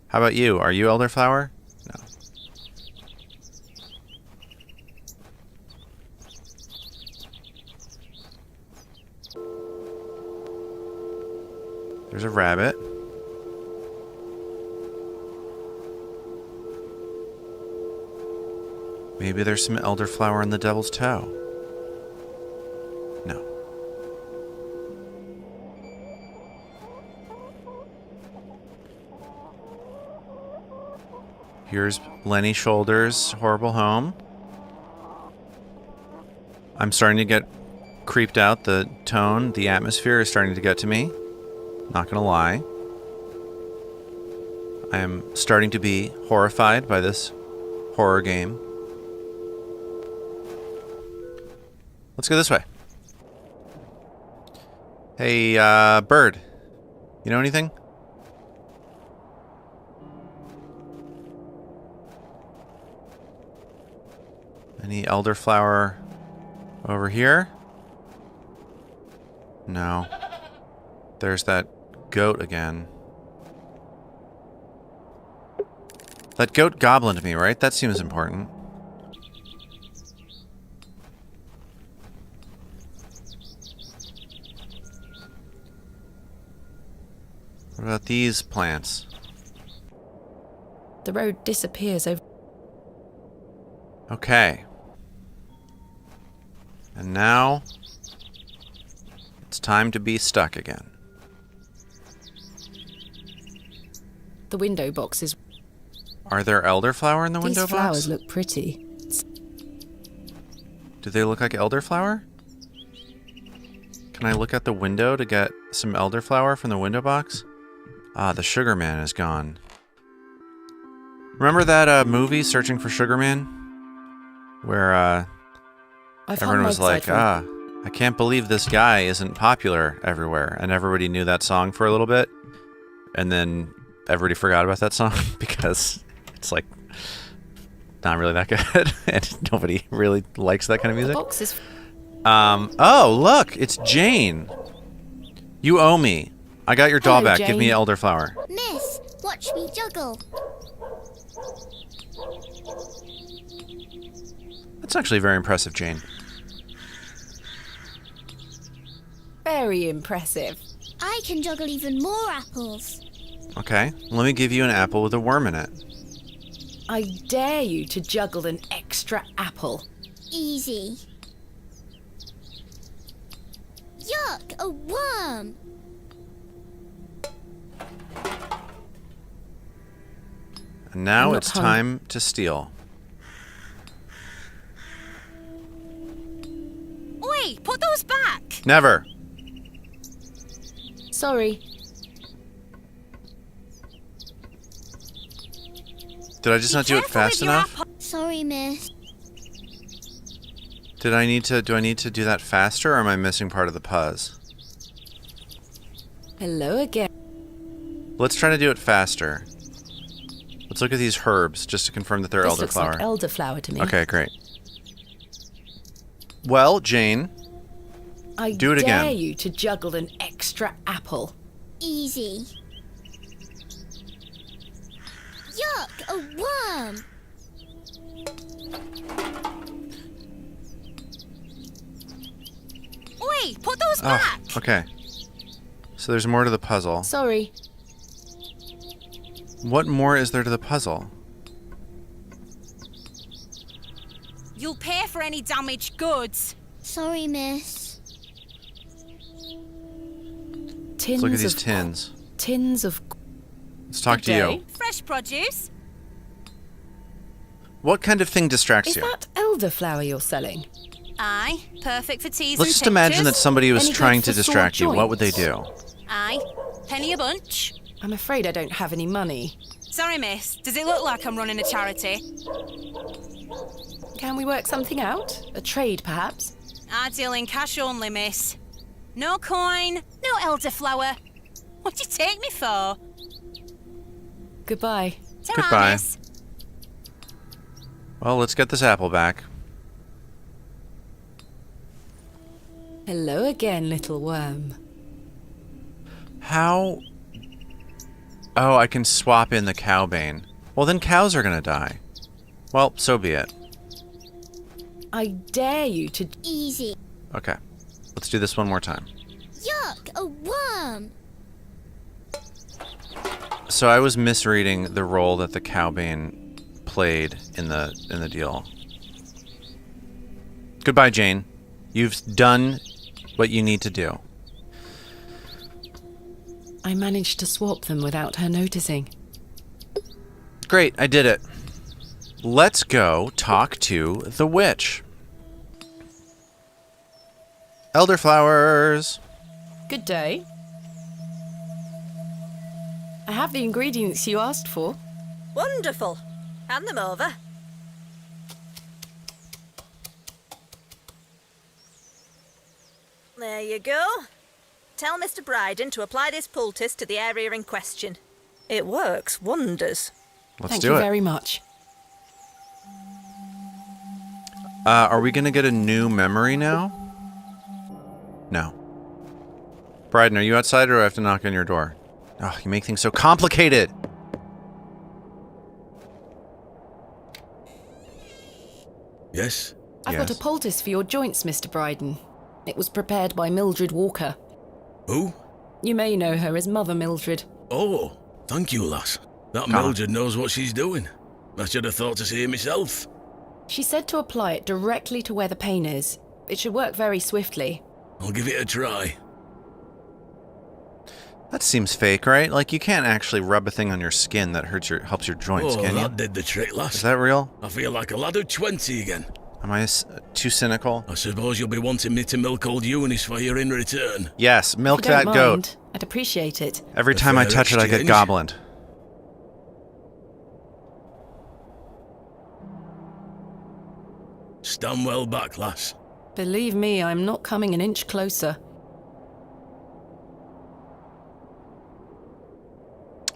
How about you? Are you elderflower? No. There's a rabbit. Maybe there's some elderflower in the devil's toe. No. Here's Lenny Shoulder's horrible home. I'm starting to get creeped out. The tone, the atmosphere is starting to get to me. Not gonna lie. I am starting to be horrified by this horror game. Let's go this way. Hey, bird. You know anything? Any elderflower over here? No. There's that goat again. That goat goblined me, right? That seems important. What about these plants? The road disappears over. Okay. And now it's time to be stuck again. The window boxes. Are there elderflower in the window These flowers box? look pretty. Do they look like elderflower? Can I look at the window to get some elderflower from the window box? Ah, the Sugar Man is gone. Remember that movie, Searching for Sugar Man? Where I've everyone hung was my like, side I can't believe this guy isn't popular everywhere. And everybody knew that song for a little bit. And then everybody forgot about that song because it's like not really that good. And nobody really likes that kind of The music. box is. Oh, look, it's Jane. You owe me. I got your doll Hello, back. Give me Jane. elderflower. Miss, watch me juggle. That's actually very impressive, Jane. Very impressive. I can juggle even more apples. Okay, let me give you an apple with a worm in it. I dare you to juggle an extra apple. Easy. Yuck, a worm. And now I'm it's not time to steal. Oi, put those back! Never. Sorry. Did I just not do it fast enough? Sorry, miss. Do I need to do that faster, or am I missing part of the puzz? Hello again. Let's try to do it faster. Let's look at these herbs just to confirm that they're This looks elderflower. like elderflower to me. Okay, great. Well, Jane, I do it dare again. you to juggle an extra apple. Easy. Yuck, a worm. Oi, put those Oh, back! okay. So there's more to the puzzle. Sorry. What more is there to the puzzle? You'll pay for any damaged goods. Sorry, miss. Tins Let's look at these of tins. Tins of. Let's talk to Good you. day. Fresh produce. What kind of thing distracts Is you? that elderflower you're selling? Aye, perfect for teas Let's and just imagine that tinctures. somebody was Any good trying for to sore distract you. What would they joints? do? Aye, penny a bunch. I'm afraid I don't have any money. Sorry, miss. Does it look like I'm running a charity? Can we work something out? A trade, perhaps? I deal in cash only, miss. No coin, no elderflower. What do you take me for? Goodbye. Ta-ra, Goodbye. miss. Well, let's get this apple back. Hello again, little worm. How? Oh, I can swap in the cow bane. Well, then cows are gonna die. Well, so be it. I dare you to. Easy. Okay. Let's do this one more time. Yuck, a worm. So I was misreading the role that the cow bane played in the deal. Goodbye, Jane. You've done what you need to do. I managed to swap them without her noticing. Great, I did it. let's go talk to the witch. Elderflowers. Good day. I have the ingredients you asked for. Wonderful. Hand them over. There you go. Tell Mr. Bryden to apply this poultice to the area in question. It works wonders. Let's Thank do you it. very much. Are we going to get a new memory now? No. Bryden, are you outside or do I have to knock on your door? Oh, you make things so complicated. Yes? I've got a poultice for your joints, Mr. Bryden. It was prepared by Mildred Walker. Who? You may know her as Mother Mildred. Oh, thank you, lass. That Mildred knows what she's doing. I should have thought to see it myself. She said to apply it directly to where the pain is. It should work very swiftly. I'll give it a try. That seems fake, right? Like, you can't actually rub a thing on your skin that helps your joints, Oh, can you? that did the trick, lass. Is that real? I feel like a lad of 20 again. Am I too cynical? I suppose you'll be wanting me to milk old Eunice for you in return. Yes, milk If you don't that goat. mind, I'd appreciate it. Every time I touch it, I get exchange. goblined. Stand well back, lass. Believe me, I'm not coming an inch closer.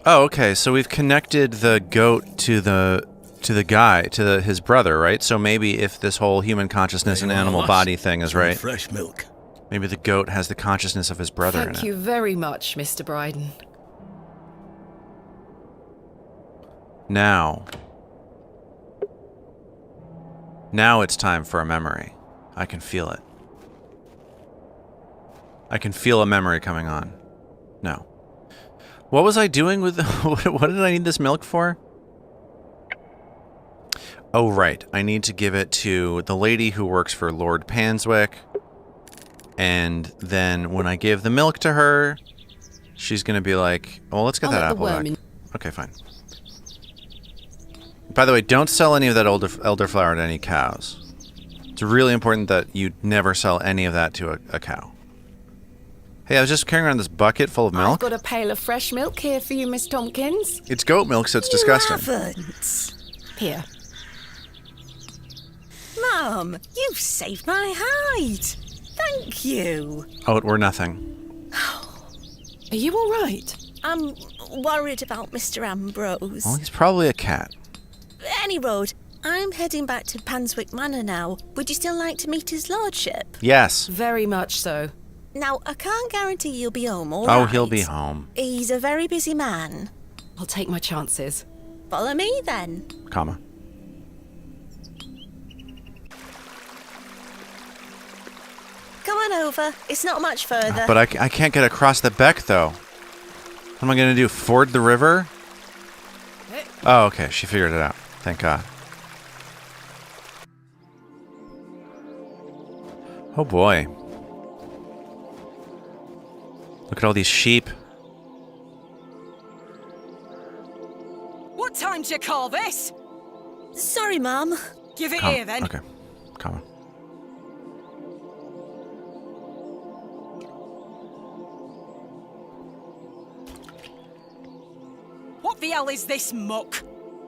Oh, okay. So we've connected the goat to the guy, to his brother, right? So maybe if this whole human consciousness and There you are, animal lass. body thing is Some right, Fresh milk. maybe the goat has the consciousness of his brother in Thank it. you very much, Mr. Bryden. Now it's time for a memory. I can feel it. I can feel a memory coming on. No. What was I doing with... what did I need this milk for? Oh, right. I need to give it to the lady who works for Lord Panswick. And then when I give the milk to her, she's going to be like, well, let's get I'll that let the apple worm back. in. Okay, fine. By the way, don't sell any of that elderflower to any cows. It's really important that you never sell any of that to a cow. Hey, I was just carrying around this bucket full of I've milk. got a pail of fresh milk here for you, Miss Tompkins. It's goat milk, so it's disgusting. You haven't. Here. Mum, you've saved my hide. Thank you. Oh, we're nothing. Are you all right? I'm worried about Mr. Ambrose. Well, he's probably a cat. Any road, I'm heading back to Panswick Manor now. Would you still like to meet his lordship? Yes. Very much so. Now, I can't guarantee you'll be home, all right? Oh, he'll be home. He's a very busy man. I'll take my chances. Follow me, then. Comma. Come on over. It's not much further. But I can't get across the beck, though. What am I going to do? Ford the river? Oh, okay. She figured it out. Thank God. Oh, boy. Look at all these sheep. What time do you call this? Sorry, Mum. Give it here, then. Okay. Comma. What the hell is this muck?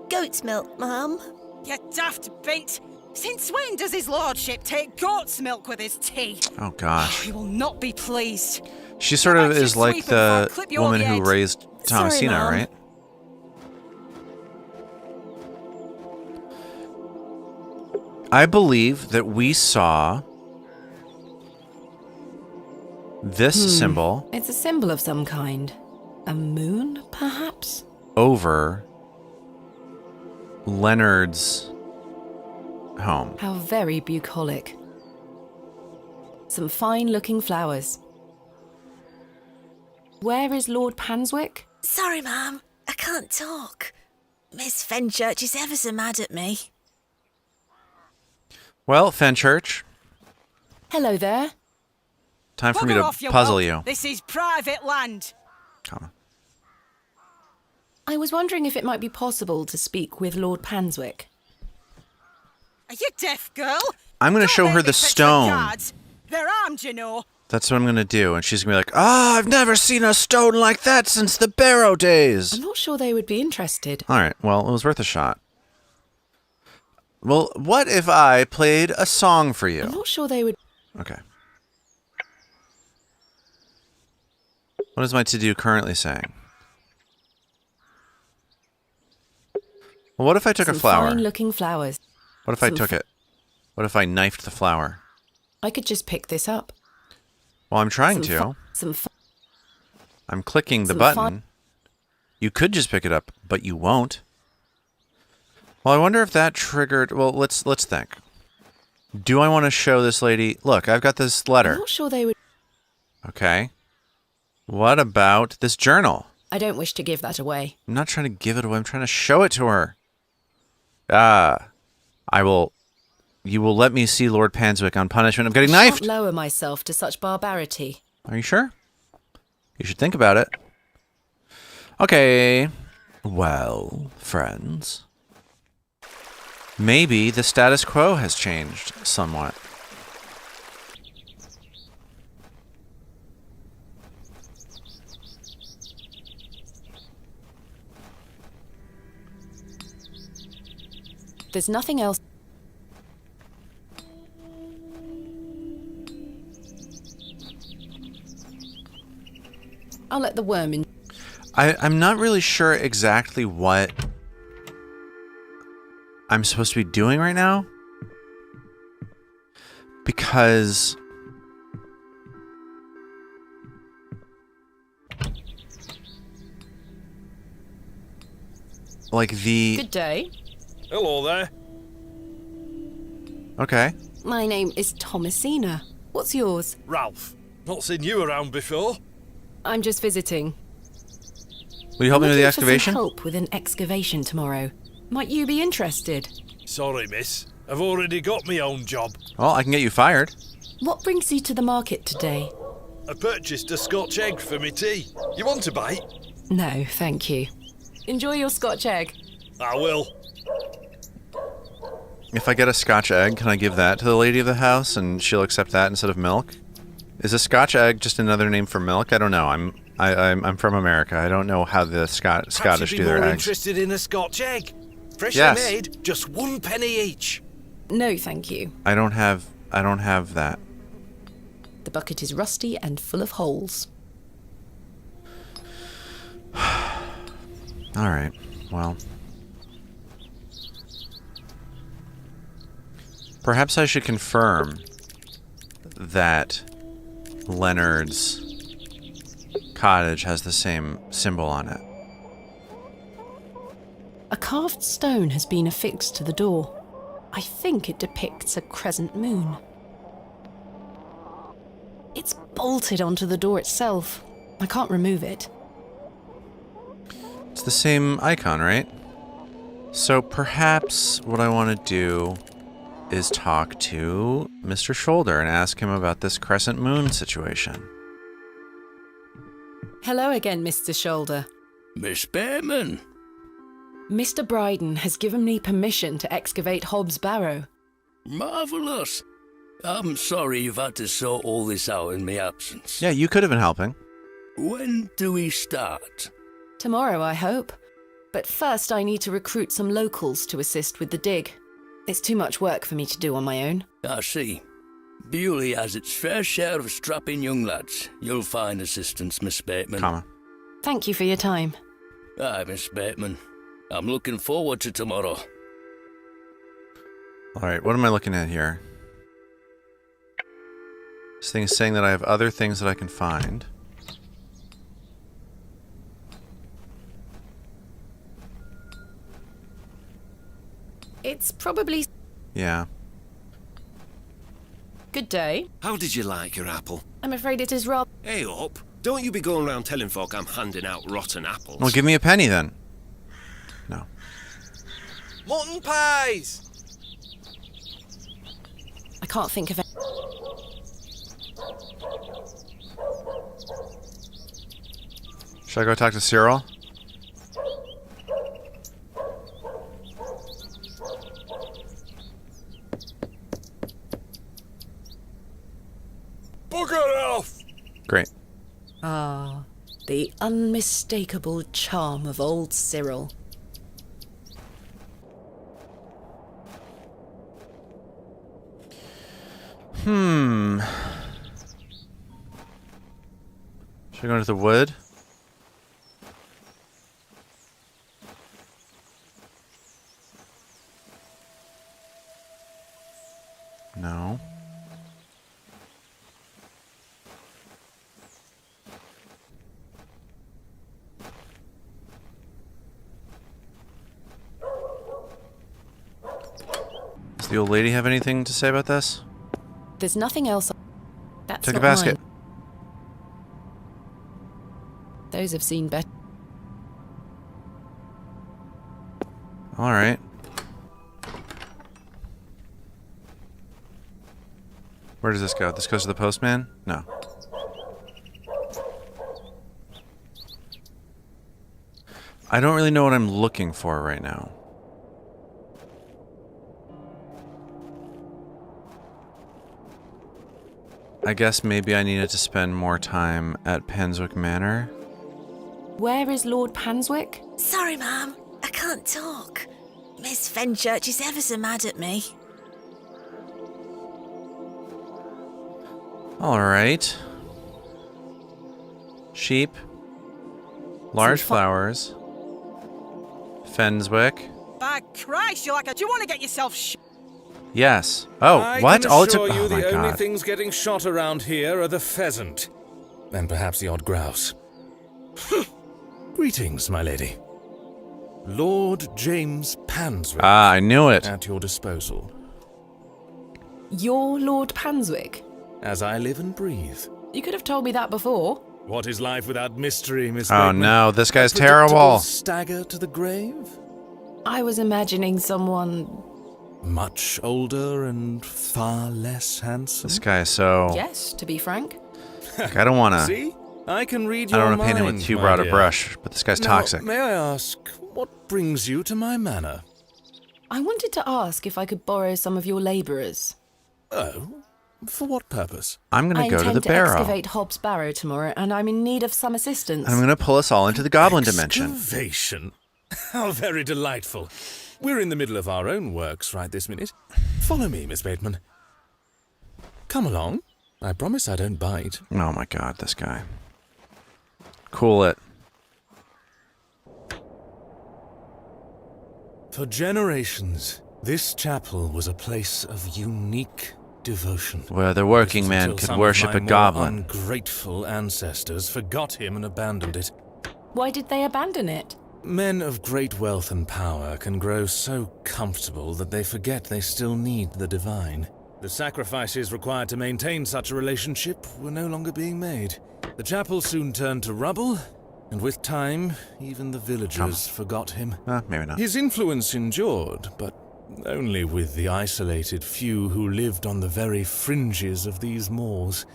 Goat's milk, Mum. You daft bait. Since when does his lordship take goat's milk with his tea? Oh, gosh. He will not be pleased. She sort of Why don't you is like sweep 'em before I the clip your woman who head? raised Sorry, Thomasina, Mom. right? I believe that we saw this symbol It's a symbol of some kind. A moon, perhaps? over Leonard's home. How very bucolic. Some fine-looking flowers. Where is Lord Panswick? Sorry, Mum. I can't talk. Miss Fenchurch is ever so mad at me. Well, Fenchurch, Hello there. time for me Bugger to off, you puzzle whelp. you. This is private land. Comma. I was wondering if it might be possible to speak with Lord Panswick. Are you deaf, girl? I'm going to Don't show make her me the fetch stone. guards. They're armed, you know. That's what I'm going to do. And she's going to be like, oh, I've never seen a stone like that since the Barrow days. I'm not sure they would be interested. All right. Well, it was worth a shot. Well, what if I played a song for you? I'm not sure they would. Okay. What is my to-do currently saying? Well, what if I took a flower? Fine-looking flowers. What if I took it? What if I knifed the flower? I could just pick this up. Well, I'm trying to. I'm clicking the button. You could just pick it up, but you won't. Well, I wonder if that triggered... Well, let's think. Do I want to show this lady... Look, I've got this letter. I'm not sure they would... Okay. What about this journal? I don't wish to give that away. I'm not trying to give it away. I'm trying to show it to her. I will... You will let me see Lord Panswick on punishment of getting knifed. I can't lower myself to such barbarity. Are you sure? You should think about it. Okay. Well, friends. Maybe the status quo has changed somewhat. There's nothing else. I'll let the worm in. I'm not really sure exactly what I'm supposed to be doing right now. Because... like the... Good day. Hello there. Okay. My name is Thomasina. What's yours? Ralph. Not seen you around before. I'm just visiting. Will you help me with the Looking for some excavation? help with an excavation tomorrow. Might you be interested? Sorry, miss. I've already got my own job. Well, I can get you fired. What brings you to the market today? I purchased a Scotch egg for me tea. You want a bite? No, thank you. Enjoy your Scotch egg. I will. If I get a Scotch egg, can I give that to the lady of the house and she'll accept that instead of milk? Is a Scotch egg just another name for milk? I don't know. I'm from America. I don't know how the Scottish do their more eggs. interested in a Scotch egg? Freshly Yes. made, just 1 penny each. No, thank you. I don't have that. The bucket is rusty and full of holes. All right. Well, perhaps I should confirm that Leonard's cottage has the same symbol on it. A carved stone has been affixed to the door. I think it depicts a crescent moon. It's bolted onto the door itself. I can't remove it. It's the same icon, right? So perhaps what I want to do is talk to Mr. Shoulder and ask him about this crescent moon situation. Hello again, Mr. Shoulder. Miss Bateman. Mr. Bryden has given me permission to excavate Hobbs' Barrow. Marvellous. I'm sorry you've had to sort all this out in my absence. Yeah, you could have been helping. When do we start? Tomorrow, I hope. But first I need to recruit some locals to assist with the dig. It's too much work for me to do on my own. I see. Bewley has its fair share of strapping young lads. You'll find assistance, Miss Bateman. Comma. Thank you for your time. Aye, Miss Bateman. I'm looking forward to tomorrow. All right, what am I looking at here? This thing is saying that I have other things that I can find. It's probably... Yeah. Good day. How did you like your apple? I'm afraid it is rather... Hey up. Don't you be going around telling folk I'm handing out rotten apples. Well, give me a penny then. No. Mutton pies! I can't think of it. Should I go talk to Cyril? Bugger off! Great. Ah, the unmistakable charm of old Cyril. Should we go into the wood? No. Does the old lady have anything to say about this? There's nothing else. That's Take a not basket. mine. Those have seen better. All right. Where does this go? This goes to the postman? No. I don't really know what I'm looking for right now. I guess maybe I needed to spend more time at Penswick Manor. Where is Lord Panswick? Sorry, Ma'am. I can't talk. Miss Fenchurch is ever so mad at me. All right. Sheep. Large flowers. Fenswick. By Christ, you're like a... Do you want to get yourself Yes. Oh, what? I All can it took. assure you Oh my the only god. things getting shot around here are the pheasant. And perhaps the odd grouse. Greetings, my lady. Lord James Panswick. Ah, I knew it. At your disposal. You're Lord Panswick? As I live and breathe. You could have told me that before. What is life without mystery, Miss Oh Bateman? no, this guy's A predictable terrible. Stagger to the grave? I was imagining someone... Much older and far less handsome. This guy is so... Yes, to be frank. Like, I don't want to... See? I can read I your don't want to paint him with mind, too my broad a dear. brush, but this guy's Now, toxic. May I ask, what brings you to my manor? I wanted to ask if I could borrow some of your labourers. Oh? For what purpose? I'm going I to go to intend the Barrow. excavate Hobbs Barrow tomorrow, and I'm in need of some assistance. I'm going to pull us all into the Goblin Dimension. Excavation? How very delightful. We're in the middle of our own works right this minute. Follow me, Miss Bateman. Come along. I promise I don't bite. Oh my god, this guy. Cool it. For generations, this chapel was a place of unique devotion. Where the working man Until could some of worship my a more goblin. Ungrateful ancestors forgot him and abandoned it. Why did they abandon it? Men of great wealth and power can grow so comfortable that they forget they still need the divine. The sacrifices required to maintain such a relationship were no longer being made. The chapel soon turned to rubble, and with time, even the villagers forgot him. Maybe not. His influence endured, but only with the isolated few who lived on the very fringes of these moors.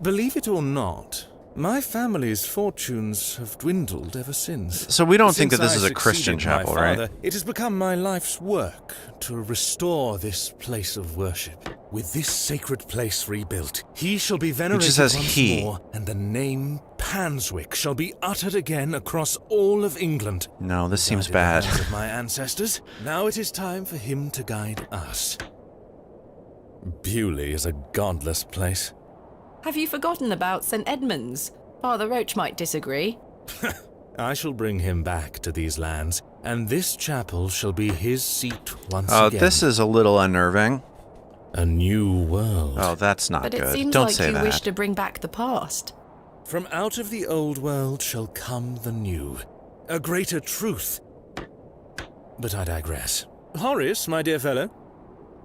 Believe it or not, my family's fortunes have dwindled ever since. So we don't think Since that this I is a Christian succeeded my chapel, right? father, it has become my life's work to restore this place of worship. With this sacred place rebuilt, he shall be venerated just says once he. more, and the name Panswick shall be uttered again across all of England. No, this seems Guided bad. the hands of my ancestors, now it is time for him to guide us. Bewley is a godless place. Have you forgotten about St. Edmunds? Father Roach might disagree. I shall bring him back to these lands, and this chapel shall be his seat once Oh, again. this is a little unnerving. A new world. Oh, that's not But good. it seems Don't like say you that. wish to bring back the past. From out of the old world shall come the new, a greater truth. But I digress. Horace, my dear fellow.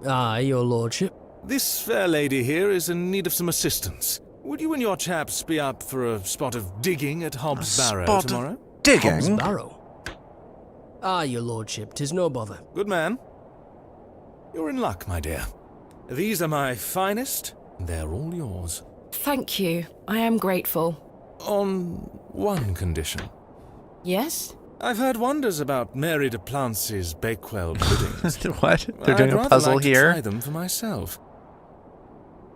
Aye, your lordship. This fair lady here is in need of some assistance. Would you and your chaps be up for a spot of digging at Hobbs Barrow spot of tomorrow? Digging? Hobbs Barrow. Aye, your lordship, 'tis no bother. Good man. You're in luck, my dear. These are my finest, and they're all yours. Thank you. I am grateful. On one condition. Yes? I've heard wonders about Mary de Plancy's Bakewell puddings. What? They're doing I'd a rather puzzle like to here? try them for myself.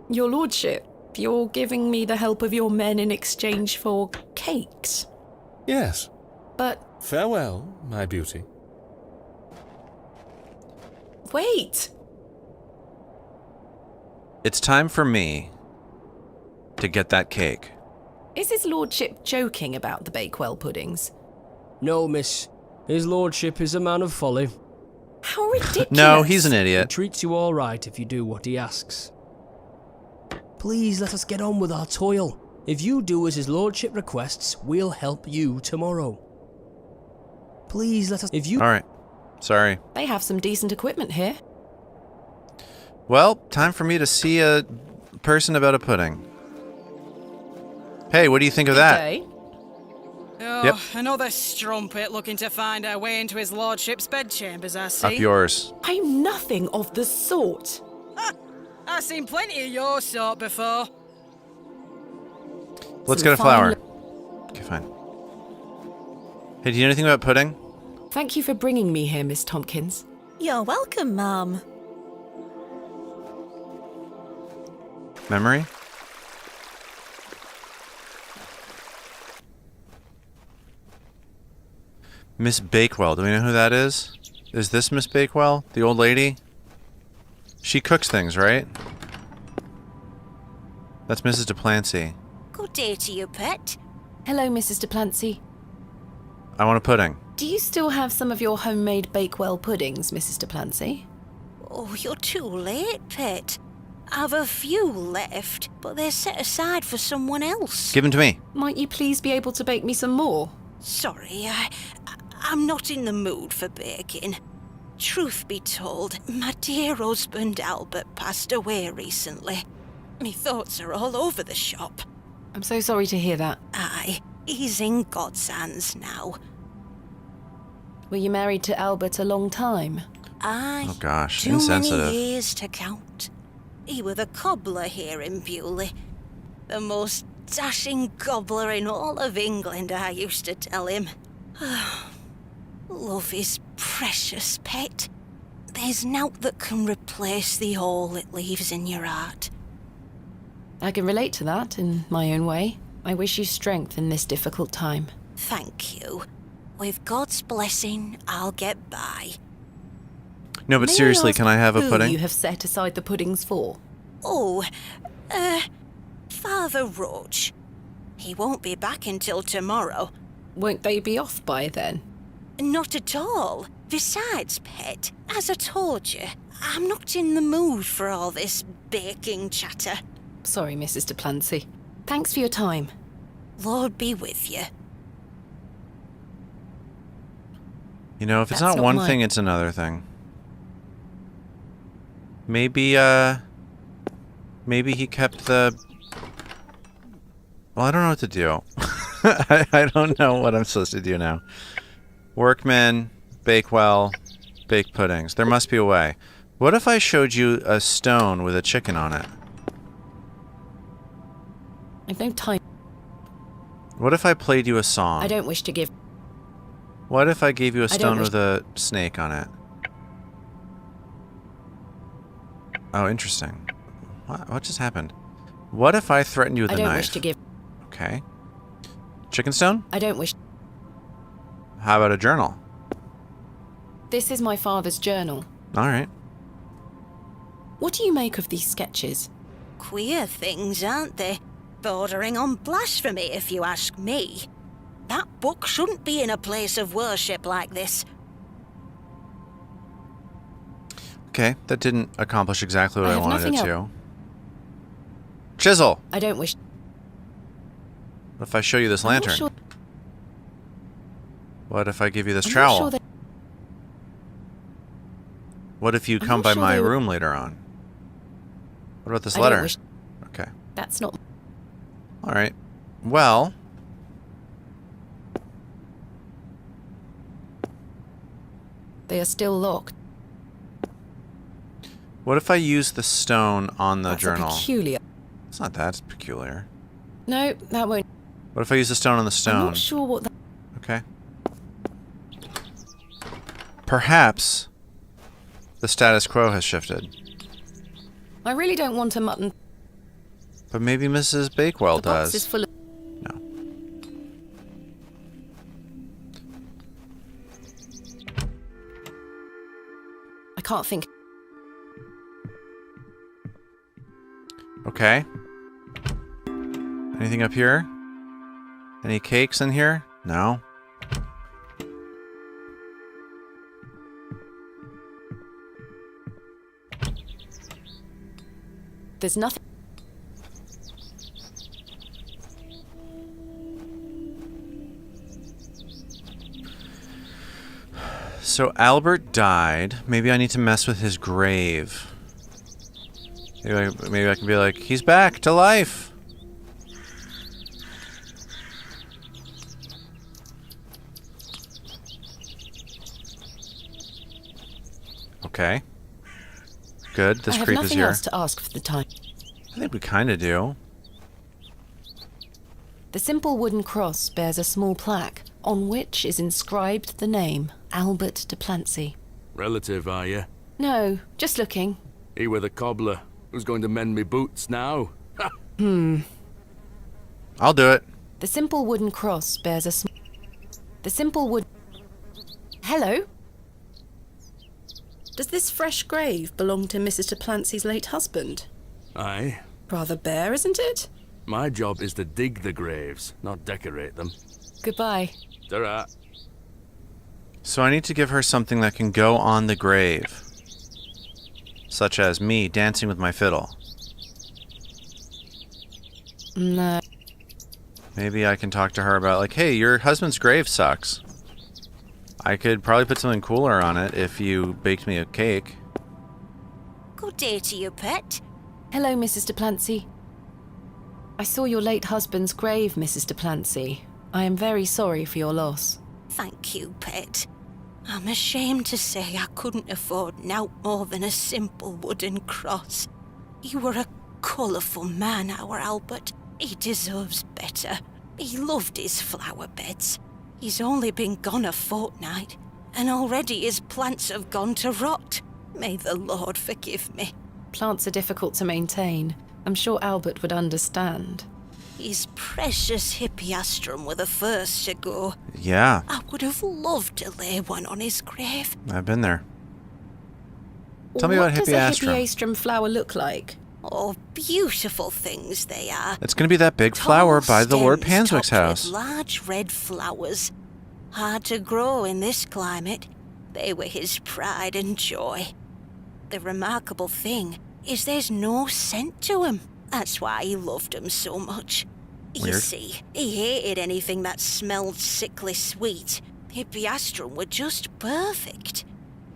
Your lordship, you're giving me the help of your men in exchange for cakes. Yes. But Farewell, my beauty. wait! It's time for me to get that cake. Is his lordship joking about the Bakewell puddings? No, miss. His lordship is a man of folly. How ridiculous! No, he's an He idiot. treats you all right if you do what he asks. Please let us get on with our toil. If you do as his lordship requests, we'll help you tomorrow. Please let us... If you... Alright. Sorry. They have some decent equipment here. Well, time for me to see a person about a pudding. Hey, what do you think of that? Okay. Oh, Yep. another strumpet looking to find her way into his lordship's bedchambers, I see. Up yours. I'm nothing of the sort. I've seen plenty of your sort before. Let's Some get a flower. fine- Okay, fine. Hey, do you know anything about pudding? Thank you for bringing me here, Miss Tompkins. You're welcome, Mum. Memory? Miss Bakewell. Do we know who that is? Is this Miss Bakewell? The old lady? She cooks things, right? That's Mrs. DePlancy. Good day to you, pet. Hello, Mrs. DePlancy. I want a pudding. Do you still have some of your homemade Bakewell puddings, Mrs. DePlancy? Oh, you're too late, pet. I've a few left, but they're set aside for someone else. Give them to me. Might you please be able to bake me some more? Sorry, I'm not in the mood for baking. Truth be told, my dear husband Albert passed away recently. Me thoughts are all over the shop. I'm so sorry to hear that. Aye, he's in God's hands now. Were you married to Albert a long time? Aye. Oh gosh, Too insensitive. many years to count. He were the cobbler here in Bewley. The most dashing cobbler in all of England, I used to tell him. Love is precious, pet. There's nought that can replace the hole it leaves in your heart. I can relate to that in my own way. I wish you strength in this difficult time. Thank you. With God's blessing, I'll get by. No, but May I seriously, ask can I have a who pudding? you have set aside the puddings for? Oh, Father Roach. He won't be back until tomorrow. Won't they be off by then? Not at all. Besides, pet, as I told you, I'm not in the mood for all this baking chatter. Sorry, Mrs. DePlancy. Thanks for your time. Lord be with you. You know, if it's That's not not one mine. thing, it's another thing. Maybe he kept the... Well, I don't know what to do. I don't know what I'm supposed to do now. Workmen, Bakewell, baked puddings. There must be a way. What if I showed you a stone with a chicken on it? I've no time. What if I played you a song? I don't wish to give. What if I gave you a don't stone wish- with a snake on it? Oh, interesting. What just happened? What if I threatened you with I a don't knife? wish to give. Okay. Chicken stone? I don't wish. How about a journal? This is my father's journal. All right. What do you make of these sketches? Queer things, aren't they? Bordering on blasphemy, if you ask me. That book shouldn't be in a place of worship like this. Okay, that didn't accomplish exactly what I I have wanted it nothing to. Chisel! I don't wish. What if I show you this I'm not lantern? sure- What if I give you this I'm not trowel? sure they- What if you I'm come not by sure my they were- room later on? What about this I letter? don't wish. Okay. That's not. All right. Well, They are still locked. what if I use the stone on the That's journal? a peculiar. It's not that peculiar. No, that won't. What if I use the stone on the I'm stone? not sure what that. Okay. Perhaps the status quo has shifted. I really don't want a mutton. But maybe Mrs. Bakewell The box does. is full of... No. I can't think. Okay. Anything up here? Any cakes in here? No. There's nothing. So Albert died. Maybe I need to mess with his grave. Maybe I can be like, he's back to life. Okay. Good. This I have creep is nothing here. else to ask for the time. I think we kind of do. The simple wooden cross bears a small plaque on which is inscribed the name Albert de Plancy. Relative, are you? No, just looking. He were the cobbler. Who's going to mend me boots now? I'll do it. The simple wooden cross bears a The simple wood... Hello? Does this fresh grave belong to Mrs. de Plancy's late husband? Aye. Rather bare, isn't it? My job is to dig the graves, not decorate them. Goodbye. Ta-ra. So I need to give her something that can go on the grave. Such as me dancing with my fiddle. No. Maybe I can talk to her about, like, hey, your husband's grave sucks. I could probably put something cooler on it if you baked me a cake. Good day to you, pet. Hello, Mrs. de Plancy. I saw your late husband's grave, Mrs. de Plancy. I am very sorry for your loss. Thank you, pet. I'm ashamed to say I couldn't afford nowt more than a simple wooden cross. You were a colourful man, our Albert. He deserves better. He loved his flower beds. He's only been gone a fortnight, and already his plants have gone to rot. May the Lord forgive me. Plants are difficult to maintain. I'm sure Albert would understand. His precious hippeastrum were the first to go. Yeah, I would have loved to lay one on his grave. I've been there. Tell me about What does a hippeastrum. hippeastrum flower look like? Oh, beautiful things they are. It's going to be that big flower by the Lord Stems Panswick's topped house. with large red flowers. Hard to grow in this climate. They were his pride and joy. The remarkable thing is there's no scent to 'em. That's why he loved 'em so much. You Weird. see, he hated anything that smelled sickly sweet. Hippeastrum were just perfect.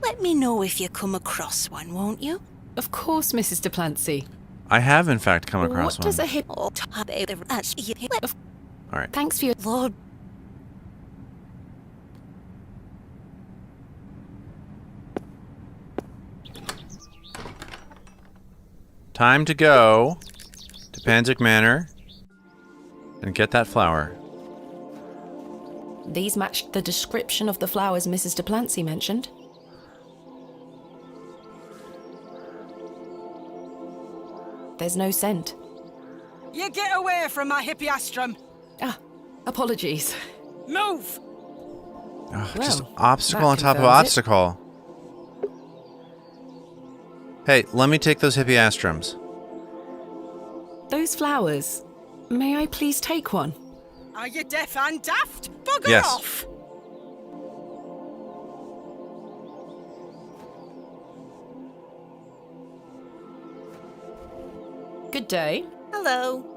Let me know if you come across one, won't you? Of course, Mrs. de Plancy. I have, in fact, come across What one. does a hip... Oh, that's All right. Thanks for your... Lord. Time to go to Panswick Manor and get that flower. These matched the description of the flowers Mrs. de Plancy mentioned. There's no scent. You get away from my hippeastrum. Ah, apologies. Move! Ugh, Well, just obstacle that on top of confirms it. obstacle. Hey, let me take those hippeastrums. Those flowers. May I please take one? Are you deaf and daft? Bugger Yes. off! Good day. Hello.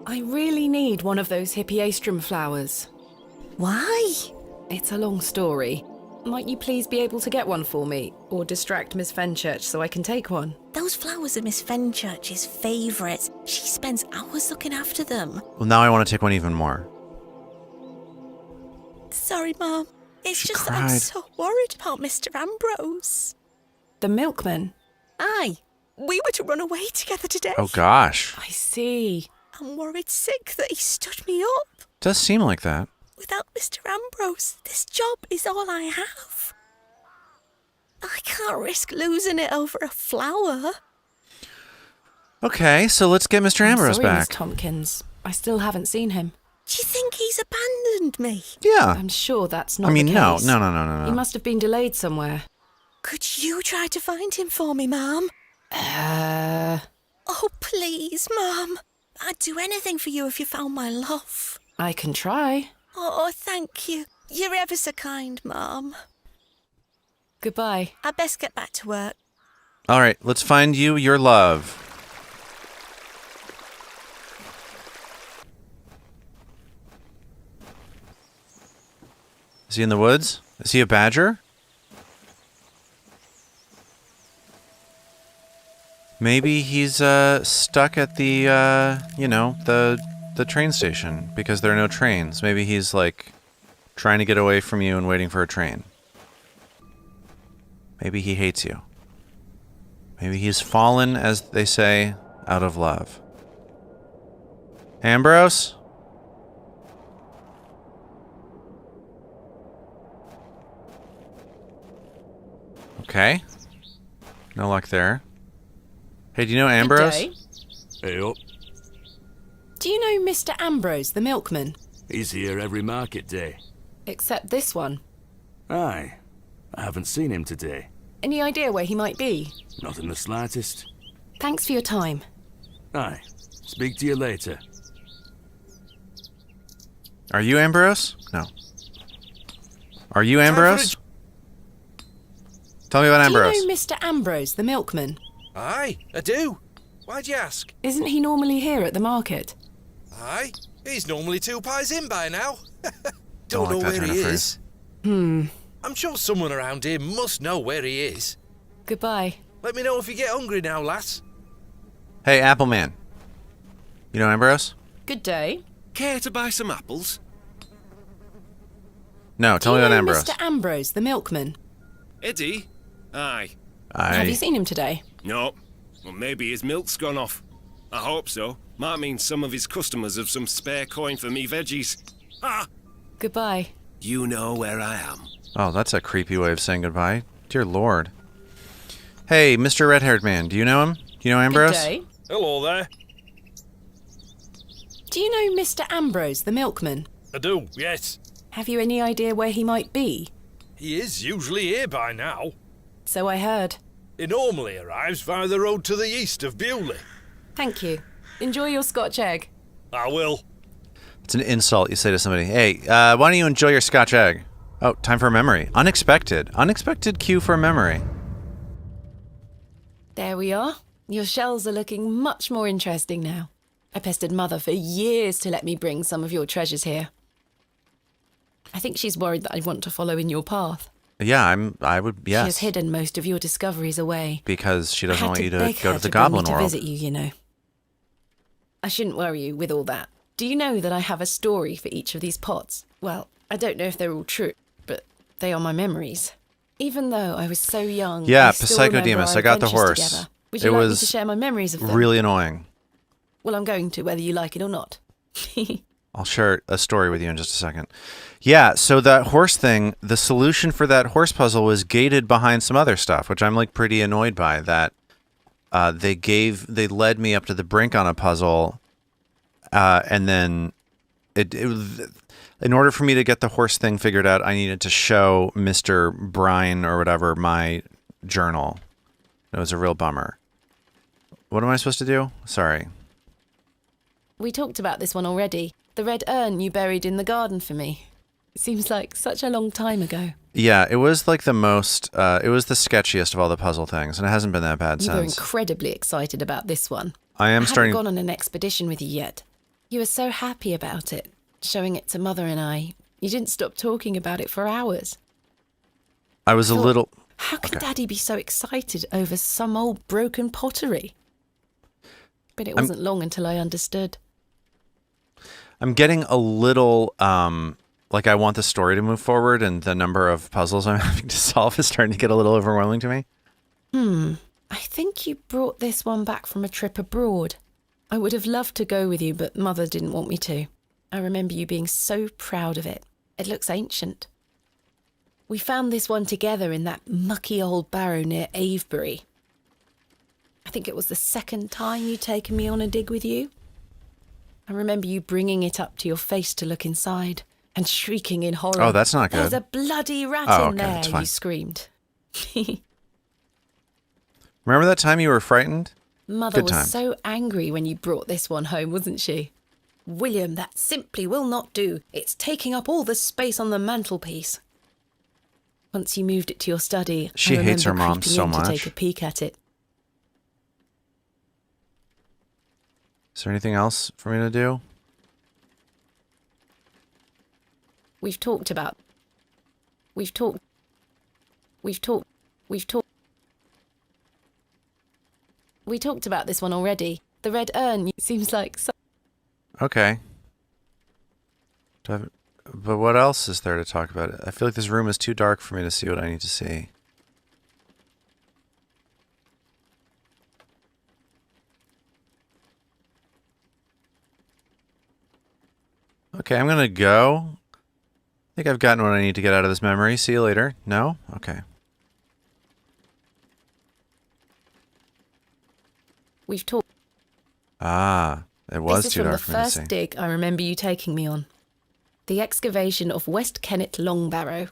I really need one of those hippeastrum flowers. Why? It's a long story. Might you please be able to get one for me, or distract Miss Fenchurch so I can take one? Those flowers are Miss Fenchurch's favourites. She spends hours looking after them. Well, now I want to take one even more. Sorry, Mum. It's She just that I'm cried. so worried about Mr. Ambrose. The milkman. Aye. We were to run away together today. Oh, gosh. I see. I'm worried sick that he stood me up. Does seem like that. Without Mr. Ambrose, this job is all I have. I can't risk losing it over a flower. Okay, so let's get Mr. Ambrose sorry, back. Miss Tompkins. I still haven't seen him. Do you think he's abandoned me? Yeah. I'm sure that's not I mean, the no. case. He must have been delayed somewhere. Could you try to find him for me, Mum? Oh, please, Mum. I'd do anything for you if you found my love. I can try. Oh, thank you. You're ever so kind, Mum. Goodbye. I'd best get back to work. All right, let's find you your love. Is he in the woods? Is he a badger? Maybe he's stuck at the the train station because there are no trains. Maybe he's like trying to get away from you and waiting for a train. Maybe he hates you. Maybe he's fallen, as they say, out of love. Ambrose? Okay. No luck there. Hey, do you know Ambrose? Good day. Hey up. Do you know Mr. Ambrose, the milkman? He's here every market day. Except this one. Aye. I haven't seen him today. Any idea where he might be? Not in the slightest. Thanks for your time. Aye. Speak to you later. Are you Ambrose? No. Are you Ambrose? Tell me about Ambrose. Do you know Mr. Ambrose, the milkman? Aye, I do. Why'd you ask? Isn't he normally here at the market? Aye, he's normally 2 pies in by now. Don't Don't know like that where turn of he phrase. is. I'm sure someone around here must know where he is. Goodbye. Let me know if you get hungry now, lass. Hey, Appleman. You know Ambrose? Good day. Care to buy some apples? No, tell Do me you about know Ambrose. Mr. Ambrose, the milkman? Eddie? Aye. Have you seen him today? No. Well, maybe his milk's gone off. I hope so. Might mean some of his customers have some spare coin for me veggies. Ah! Goodbye. You know where I am. Oh, that's a creepy way of saying goodbye. Dear Lord. Hey, Mr. Red-Haired Man, do you know him? Do you know Ambrose? Good day. Hello there. Do you know Mr. Ambrose, the milkman? I do, yes. Have you any idea where he might be? He is usually here by now. So I heard. He normally arrives via the road to the east of Bewley. Thank you. Enjoy your Scotch egg. I will. It's an insult you say to somebody. Hey, why don't you enjoy your Scotch egg? Oh, time for a memory. Unexpected. Unexpected cue for a memory. There we are. Your shells are looking much more interesting now. I pestered Mother for years to let me bring some of your treasures here. I think she's worried that I want to follow in your path. Yeah, I would, yes. She has hidden most of your discoveries away. Because she doesn't want you to beg go her to the bring me Goblin to World. visit you, you know. I shouldn't worry you with all that. Do you know that I have a story for each of these pots? Well, I don't know if they're all true, but they are my memories. Even though I was so young, Yeah, I still remember Psychodemus, our I got the adventures horse. together. Would you like me to share my memories of them? Really annoying. Well, I'm going to, whether you like it or not. I'll share a story with you in just a second. Yeah, so that horse thing, the solution for that horse puzzle was gated behind some other stuff, which I'm like pretty annoyed by. That they led me up to the brink on a puzzle, and then in order for me to get the horse thing figured out, I needed to show Mr. Brine or whatever my journal. It was a real bummer. What am I supposed to do? Sorry. We talked about this one already. The red urn you buried in the garden for me. It seems like such a long time ago. Yeah, it was like the most, it was the sketchiest of all the puzzle things, and it hasn't been that bad You were since. incredibly excited about this one. I am starting. I haven't gone on an expedition with you yet. You were so happy about it, showing it to Mother and I. You didn't stop talking about it for hours. I was a little. How can Daddy be so excited over some old broken pottery? But it wasn't long until I understood. I'm getting a little, like I want the story to move forward, and the number of puzzles I'm having to solve is starting to get a little overwhelming to me. I think you brought this one back from a trip abroad. I would have loved to go with you, but Mother didn't want me to. I remember you being so proud of it. It looks ancient. We found this one together in that mucky old barrow near Avebury. I think it was the second time you'd taken me on a dig with you. I remember you bringing it up to your face to look inside and shrieking in horror. Oh, that's not good. There's a bloody rat Oh, in okay, there, that's fine. you screamed. Remember that time you were frightened? Mother Good was time. so angry when you brought this one home, wasn't she? William, that simply will not do. It's taking up all the space on the mantelpiece. Once you moved it to your study, She I hates her remember mom creeping so in much. to take a peek at it. Is there anything else for me to do? We've talked about this one already. The red urn seems like Okay. But what else is there to talk about? I feel like this room is too dark for me to see what I need to see. Okay, I'm gonna go. I think I've gotten what I need to get out of this memory. See you later. No? Okay. we've talked. Ah, it was This is too from dark the for me to see. first dig I remember you taking me on. The excavation of West Kennet Long Barrow.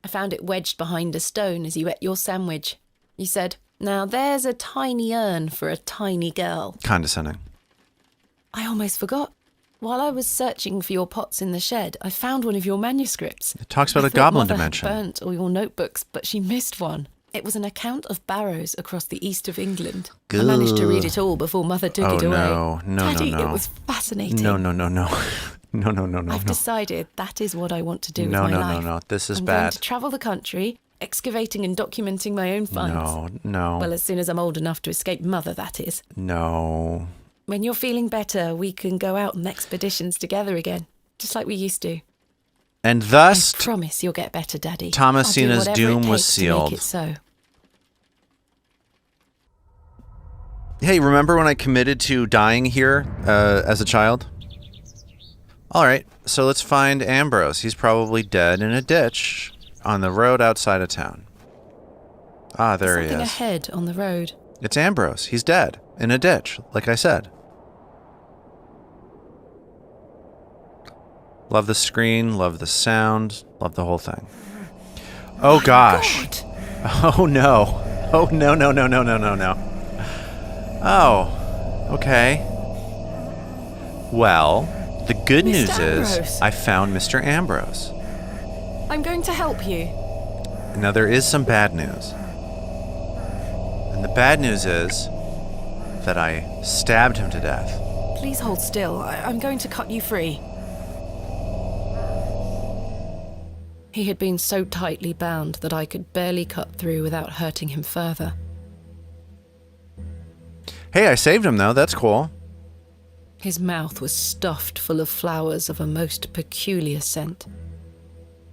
I found it wedged behind a stone as you ate your sandwich. You said, "Now there's a tiny urn for a tiny girl." Condescending. I almost forgot. While I was searching for your pots in the shed, I found one of your manuscripts. It talks about I a thought goblin Mother dimension. had burnt all your notebooks, but she missed one. It was an account of barrows across the east of England. I managed to read it all before Mother took it away. No, Daddy, no. it was fascinating. No. I've decided that is what I want to do with No, my no, life. no. This is I'm going bad. to travel the country, excavating and documenting my own finds. No. Well, as soon as I'm old enough to escape Mother, that is. No. When you're feeling better, we can go out on expeditions together again, just like we used to. And thus, I promise you'll get better, Daddy. Thomasina's I'll do whatever doom it was takes to sealed. make it so. hey, remember when I committed to dying here as a child? All right, so let's find Ambrose. He's probably dead in a ditch on the road outside of town. Ah, there There's he something is. ahead on the road. It's Ambrose. He's dead in a ditch, like I said. Love the screen, love the sound, love the whole thing. Oh gosh. God. Oh no. Oh no. Oh, okay. Well, the good Mr. news is Ambrose. I found Mr. Ambrose. I'm going to help you. Now there is some bad news. And the bad news is that I stabbed him to death. Please hold still. I'm going to cut you free. He had been so tightly bound that I could barely cut through without hurting him further. Hey, I saved him though. That's cool. His mouth was stuffed full of flowers of a most peculiar scent.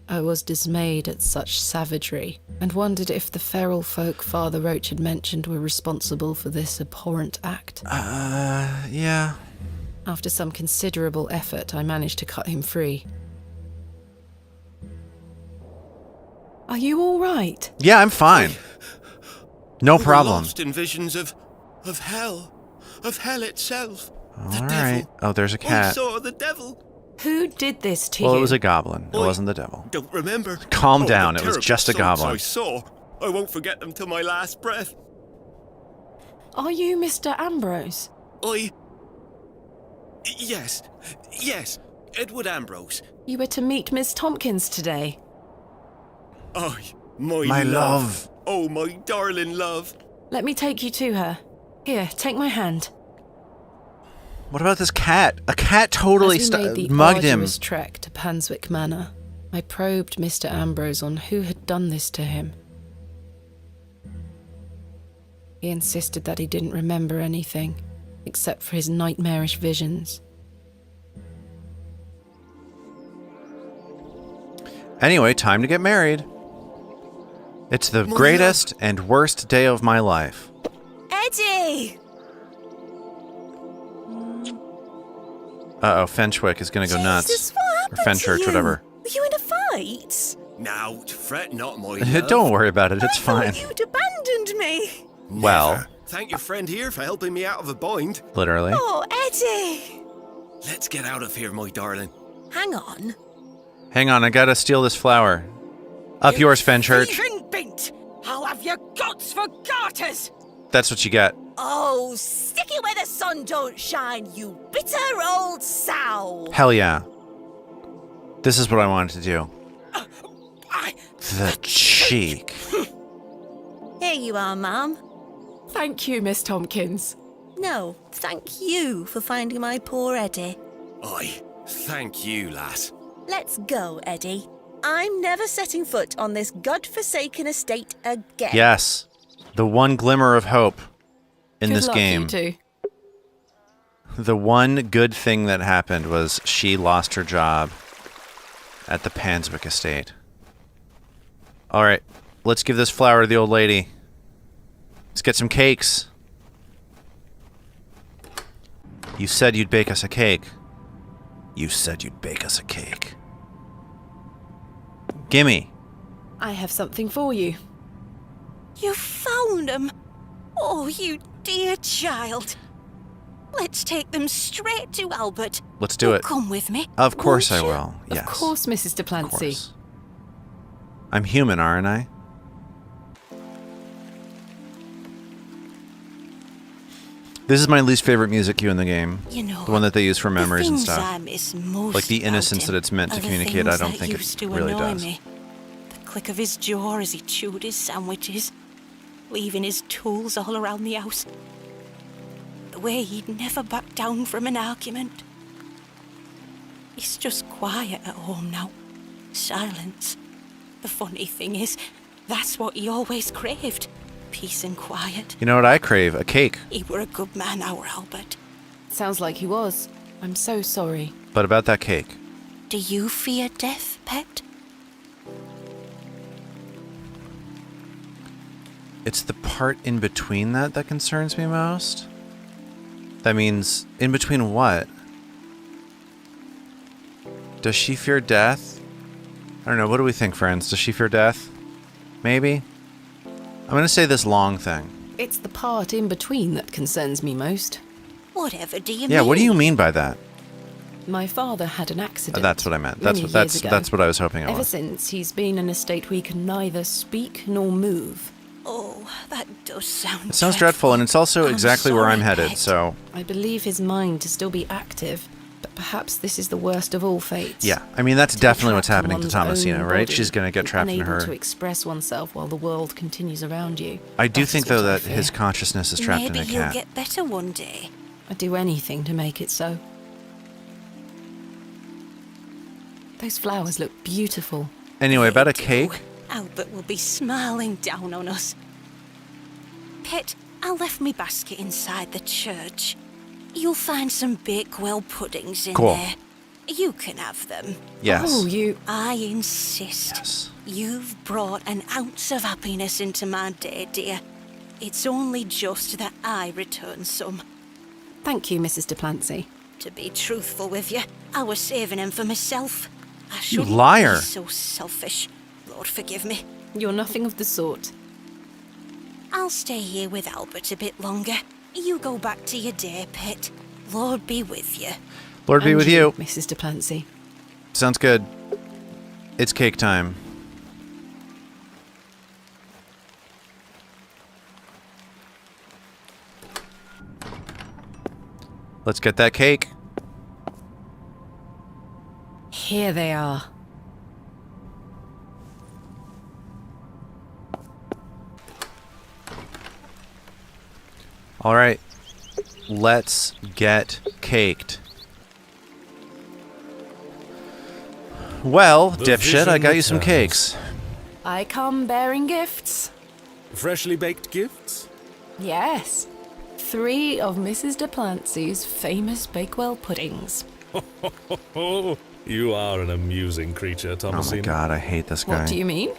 I was dismayed at such savagery, and wondered if the feral folk Father Roach had mentioned were responsible for this abhorrent act. Yeah. After some considerable effort, I managed to cut him free. Are you all right? Yeah, I'm fine. No We were problem. lost in visions of hell itself. All right. Oh, there's a I cat. saw the devil. Who did this to Well, you? it was a goblin. It Oi. wasn't the devil. Don't remember. Calm Oh, down, the it was terrible just a sights goblin. I saw. I won't forget them till my last breath. Are you Mr. Ambrose? Yes, Edward Ambrose. You were to meet Miss Tompkins today. Oh, my My love. love. Oh, my darling love. Let me take you to her. Here, take my hand. What about this cat? A cat totally As we made the mugged him. arduous trek to Panswick Manor, I probed Mr. Ambrose on who had done this to him. He insisted that he didn't remember anything, except for his nightmarish visions. Anyway, time to get married. It's the greatest and worst day of my life. Eddie! Uh-oh, Fenchwick is gonna go nuts. Jesus, what happened Or Fenchurch, to you? whatever. Were you in a fight? Now, fret not, my love. Don't worry about it, it's I fine. thought you'd abandoned me. Well, Thank your friend here for helping me out of a bind. literally. Oh, Eddie! Let's get out of here, my darling. Hang on. Hang on, I gotta steal this flower. Up yours, Fenchurch. Thieving bint! I'll have your guts for garters! That's what you get. Oh, stick it where the sun don't shine, you bitter old sow! Hell yeah. This is what I wanted to do. The cheek. Here you are, Mum. Thank you, Miss Tompkins. No, thank you for finding my poor Eddie. Aye, thank you, lass. Let's go, Eddie. I'm never setting foot on this godforsaken estate again. Yes. The one glimmer of hope in Good this luck, game. You two. The one good thing that happened was she lost her job at the Panswick estate. All right, let's give this flower to the old lady. Let's get some cakes. You said you'd bake us a cake. You said you'd bake us a cake. Gimme. I have something for you. You found them. Oh, you dear child. Let's take them straight to Albert. Let's do it. Come with me. Of course I won't you? will. Yes. Of course, Mrs. Of DePlancy. course. I'm human, aren't I? This is my least favorite music cue in the game. You know, the one that they use for memories and the things stuff. I miss most Like the about innocence him that it's meant to are the communicate, I things don't that think it used to really annoy does. Me. The click of his jaw as he chewed his sandwiches, leaving his tools all around the house. The way he'd never back down from an argument. He's just quiet at home now. Silence. The funny thing is, that's what he always craved. Peace and quiet. You know what I crave? A cake. He were a good man, our Albert. Sounds like he was. I'm so sorry. But about that cake. Do you fear death, pet? It's the part in between that concerns me most. That means, in between what? Does she fear death? I don't know. What do we think, friends? Does she fear death? Maybe? I'm going to say this long thing. It's the part in between that concerns me most. Whatever do you mean? Yeah, what do you mean by that? My father had an accident. That's what I meant. many years ago. That's what I was hoping it Ever was. since, he's been in a state where he can neither speak nor move. Oh, that does sound It sounds dreadful, and it's also I'm exactly where I'm sorry, headed, Pet. so... I believe his mind to still be active, but perhaps this is the worst of all fates. Yeah, I mean, that's To be definitely what's trapped in happening to one's Thomasina, own right? body She's going to get and trapped in unable her... to express oneself while the world continues around you. I do That think, is what though, I that fear. his consciousness is trapped Maybe in a he'll cat. get better one day. I'd do anything to make it so. Those flowers look beautiful. Anyway, about a They do. cake? Albert will be smiling down on us. Pet, I left me basket inside the church. You'll find some Bakewell puddings in Cool. there. You can have them. Yes. Oh, you... I insist. Yes. You've brought an ounce of happiness into my day, dear. It's only just that I return some. Thank you, Mrs. DePlancy. To be truthful with you, I was saving them for myself. I You shouldn't liar. be so selfish. Lord forgive me. You're nothing of the sort. I'll stay here with Albert a bit longer. You go back to your day, Pet. Lord be with you. Lord be And with you. Mrs. DePlancy. Sounds good. It's cake time. Let's get that cake. Here they are. All right. Let's get caked. Well, The dipshit, I vision got you some returns. cakes. I come bearing gifts. Freshly baked gifts? Yes. 3 of Mrs. DePlancy's famous Bakewell puddings. Oh, you are an amusing creature, Oh Thomasina. my god, I hate this guy. What do you mean?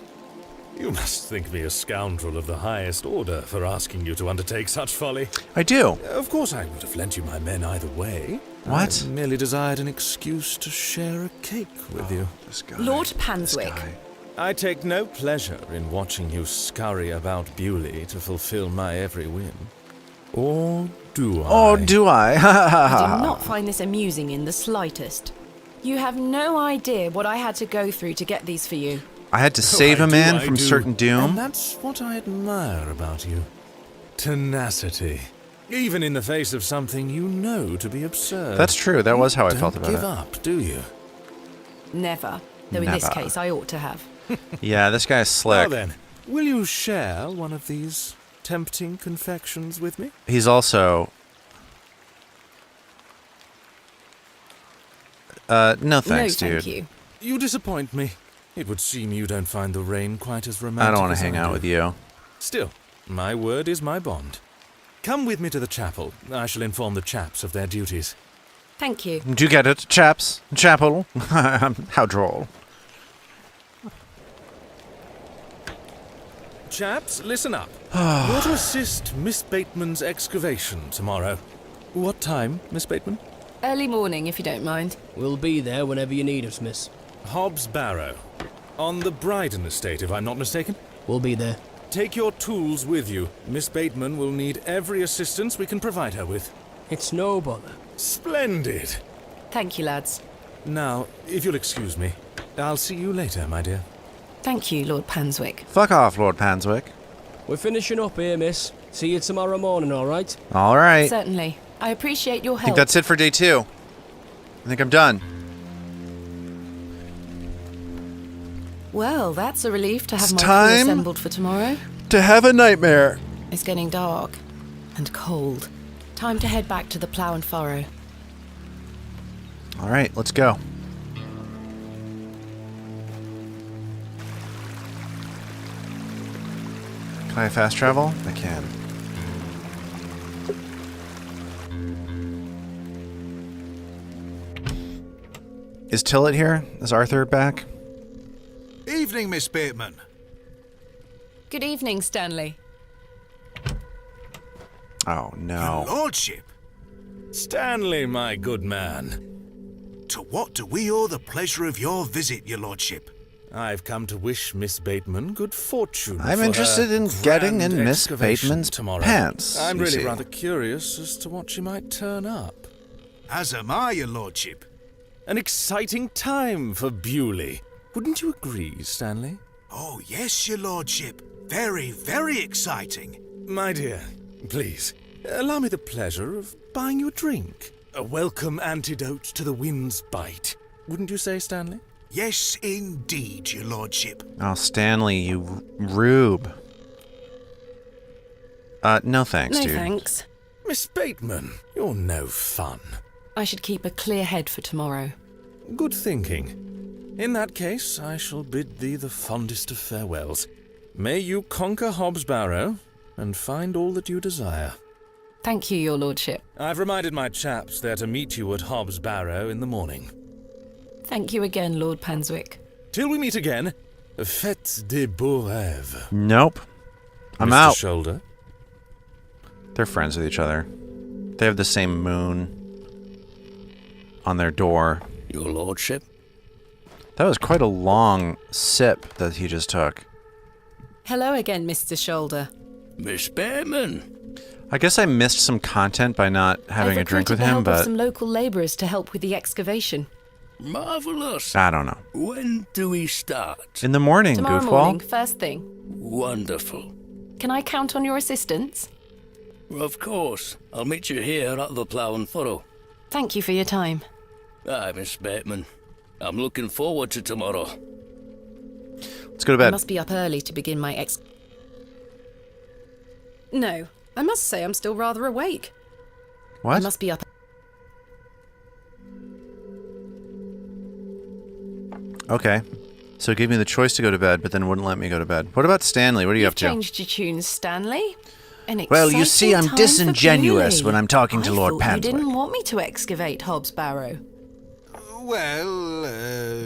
You must think me a scoundrel of the highest order for asking you to undertake such folly. I do. Of course, I would have lent you my men either way. What? I merely desired an excuse to share a cake with you. This guy. Lord This Panswick. guy. I take no pleasure in watching you scurry about Bewley to fulfill my every whim. Or do I? Or do I? I do not find this amusing in the slightest. You have no idea what I had to go through to get these for you. I had to save a man from certain And doom. that's what I admire about you. Tenacity. Even in the face of something you know to be absurd. That's true. That was how I Don't felt about give it. up, do you? Never. Though in this Never. case, I ought to have. Yeah, this guy's Now slick. then, will you share one of these tempting confections with me? He's also... no thanks, no, dude. thank you. You disappoint me. It would seem you don't find the rain quite as romantic. I don't want as to hang I out do. with you. Still, my word is my bond. Come with me to the chapel. I shall inform the chaps of their duties. Thank you. Do you get it, chaps? Chapel? How droll. Chaps, listen up. You're to assist Miss Bateman's excavation tomorrow. What time, Miss Bateman? Early morning, if you don't mind. We'll be there whenever you need us, miss. Hobbs Barrow. On the Bryden estate, if I'm not mistaken. We'll be there. Take your tools with you. Miss Bateman will need every assistance we can provide her with. It's no bother. Splendid. Thank you, lads. Now, if you'll excuse me, I'll see you later, my dear. Thank you, Lord Panswick. Fuck off, Lord Panswick. We're finishing up here, miss. See you tomorrow morning, all right? All right. Certainly. I appreciate your I help. think that's it for day 2. I think I'm done. Well, that's a relief to have It's my time crew assembled for tomorrow. To have a nightmare. It's getting dark and cold. Time to head back to the plough and furrow. All right, let's go. Can I fast travel? I can. Is Tillet here? Is Arthur back? Evening, Miss Bateman. Good evening, Stanley. Oh, no. Your lordship. Stanley, my good man. To what do we owe the pleasure of your visit, your lordship? I've come to wish Miss Bateman good fortune. I'm for interested her in getting grand in Miss excavation Bateman's tomorrow. pants. I'm you really see. rather curious as to what she might turn up. As am I, your lordship. An exciting time for Bewley. Wouldn't you agree, Stanley? Oh, yes, your lordship. Very, very exciting. My dear, please, allow me the pleasure of buying you a drink. A welcome antidote to the wind's bite. Wouldn't you say, Stanley? Yes, indeed, your lordship. Oh, Stanley, you rube. No thanks, No dude. thanks. Miss Bateman, you're no fun. I should keep a clear head for tomorrow. Good thinking. In that case, I shall bid thee the fondest of farewells. May you conquer Hobbs Barrow and find all that you desire. Thank you, your lordship. I've reminded my chaps they're to meet you at Hobbs Barrow in the morning. Thank you again, Lord Panswick. Till we meet again, faites des beaux rêves. Nope. I'm Mr. out. Shoulder. They're friends with each other. They have the same moon on their door. Your lordship? That was quite a long sip that he just took. Hello again, Mr. Shoulder. Miss Bateman. I guess I missed some content by not having I've a drink with recruited the him, help of but some local labourers to help with the excavation. Marvellous. I don't know. When do we start? In the morning, Tomorrow goofball. morning, first thing. Wonderful. Can I count on your assistance? Of course. I'll meet you here at the plough and furrow. Thank you for your time. Aye, Miss Bateman. I'm looking forward to tomorrow. Let's go to I bed. must be up early to begin my No, I must say I'm still rather awake. I What? must be up. Okay. So it gave me the choice to go to bed, but then wouldn't let me go to bed. What about Stanley? What are you You've up to? changed your tunes, Stanley. An Well, you see, exciting I'm time for disingenuous Bewley. when I'm talking to Lord I thought you Panswick. didn't want me to excavate Hobbs Barrow. Well,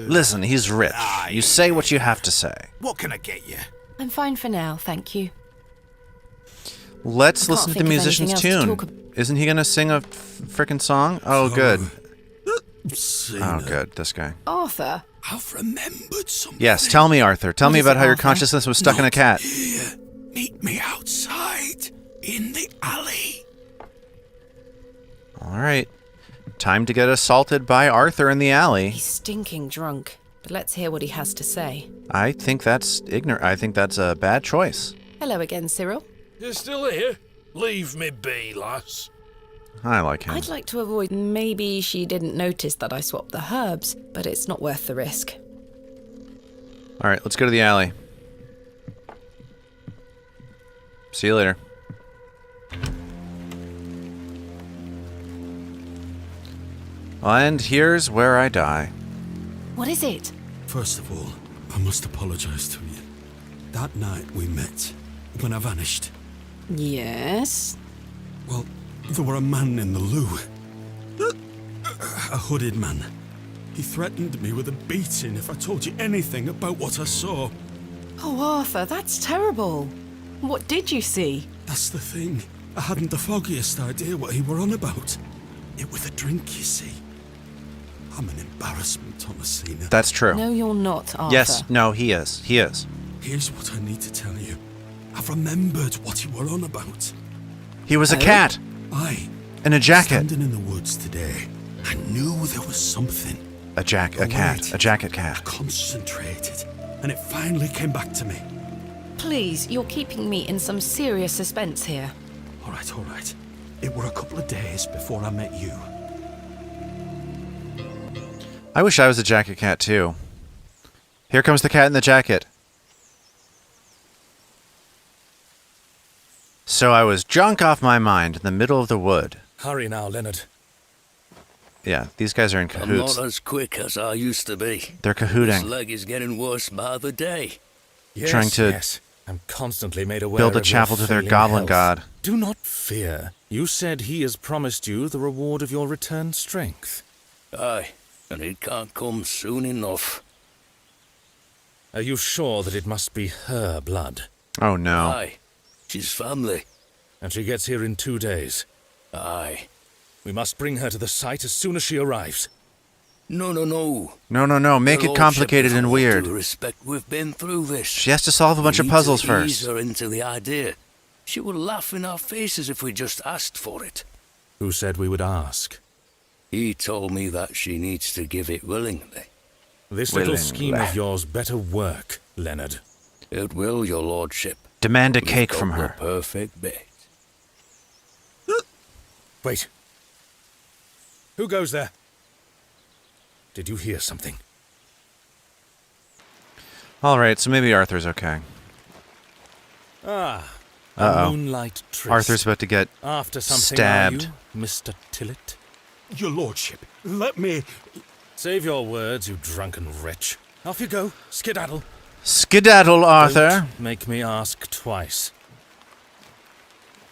Listen, he's rich. You say what you have to say. what can I get you? I'm fine for now, thank you. Let's I listen can't to the think of anything musician's else to tune. talk Isn't he gonna sing a frickin' song? Oh, good. Oh, good. This guy. Arthur? I've remembered something. Yes, tell me, Arthur. Tell me about how your consciousness was stuck in a cat. Here. Meet me outside, in the alley. All right. Time to get assaulted by Arthur in the alley. He's stinking drunk, but let's hear what he has to say. I think that's ignorant. I think that's a bad choice. Hello again, Cyril. You're still here? Leave me be, lass. I like him. I'd like to avoid... Maybe she didn't notice that I swapped the herbs, but it's not worth the risk. All right, let's go to the alley. See you later. And here's where I die. What is it? First of all, I must apologize to you. That night we met, when I vanished. Yes? Well, there were a man in the loo. A hooded man. He threatened me with a beating if I told you anything about what I saw. Oh, Arthur, that's terrible. What did you see? That's the thing. I hadn't the foggiest idea what he were on about. It was a drink, you see. I'm an embarrassment, Thomasina. That's true. No, you're not, Arthur. Yes, no, he is. He is. Here's what I need to tell you. I've remembered what you were on about. He was a cat. Aye. In a jacket. Standing in the woods today, I knew there was something. A cat. A jacket cat. I concentrated, and it finally came back to me. Please, you're keeping me in some serious suspense here. All right. It were a couple of days before I met you. I wish I was a jacket cat, too. Here comes the cat in the jacket. So I was drunk off my mind in the middle of the wood. Hurry now, Leonard. Yeah, these guys are in I'm cahoots. not as quick as I used to be. They're cahooting. This leg is getting worse by the day. Trying to Yes. I'm constantly made aware build a of chapel your to their failing goblin health. god. Do not fear. You said he has promised you the reward of your returned strength. Aye, and it can't come soon enough. Are you sure that it must be her blood? Oh, no. Aye, she's family. And she gets here in 2 days? Aye. We must bring her to the site as soon as she arrives. No. No. Make it complicated and weird. Due respect, we've been through this. She has to solve a bunch of puzzles first. Ease her into the idea. She will laugh in our faces if we just asked for it. Who said we would ask? He told me that she needs to give it willingly. This little scheme of yours better work, Leonard. It will, your lordship. Demand a We've cake got from the her. perfect bait. Wait. Who goes there? Did you hear something? All right, so maybe Arthur's okay. A Uh-oh. moonlight tryst. Arthur's about to get After something, stabbed. are you, Mr. Tillett? Your lordship, let me... Save your words, you drunken wretch. Off you go. Skedaddle. Skedaddle, Arthur. Don't make me ask twice.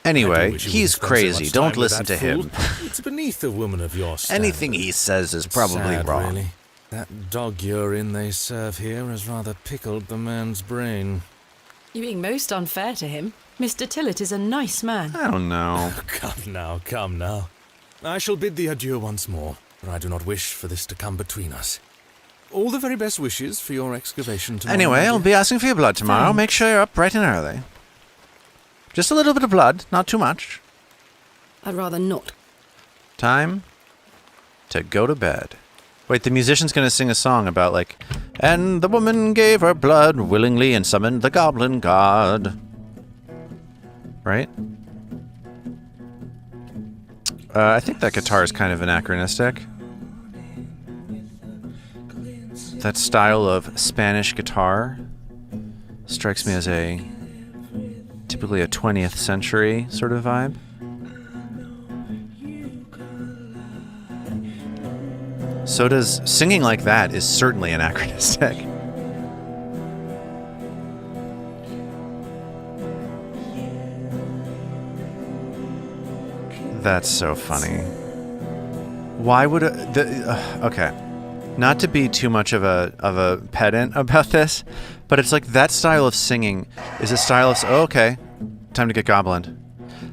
Anyway, wish you he's wouldn't spend so crazy. much Don't time with listen to that him. fool. It's beneath a woman of your standard. Anything he says is probably Sad, wrong. Really. That dog urine they serve here has rather pickled the man's brain. You're being most unfair to him. Mr. Tillett is a nice man. I don't know. Come now. I shall bid thee adieu once more, for I do not wish for this to come between us. All the very best wishes for your excavation tomorrow. Anyway, I'll be asking for your blood tomorrow. Thanks. Make sure you're up bright and early. Just a little bit of blood, not too much. I'd rather not. Time to go to bed. Wait, the musician's gonna sing a song about, like, and the woman gave her blood willingly and summoned the goblin god. Right? I think that guitar is kind of anachronistic. That style of Spanish guitar strikes me as typically a 20th century sort of vibe. So does singing like that is certainly anachronistic. That's so funny. Why would okay, not to be too much of a pedant about this, but it's like that style of singing is a style of okay, time to get goblined.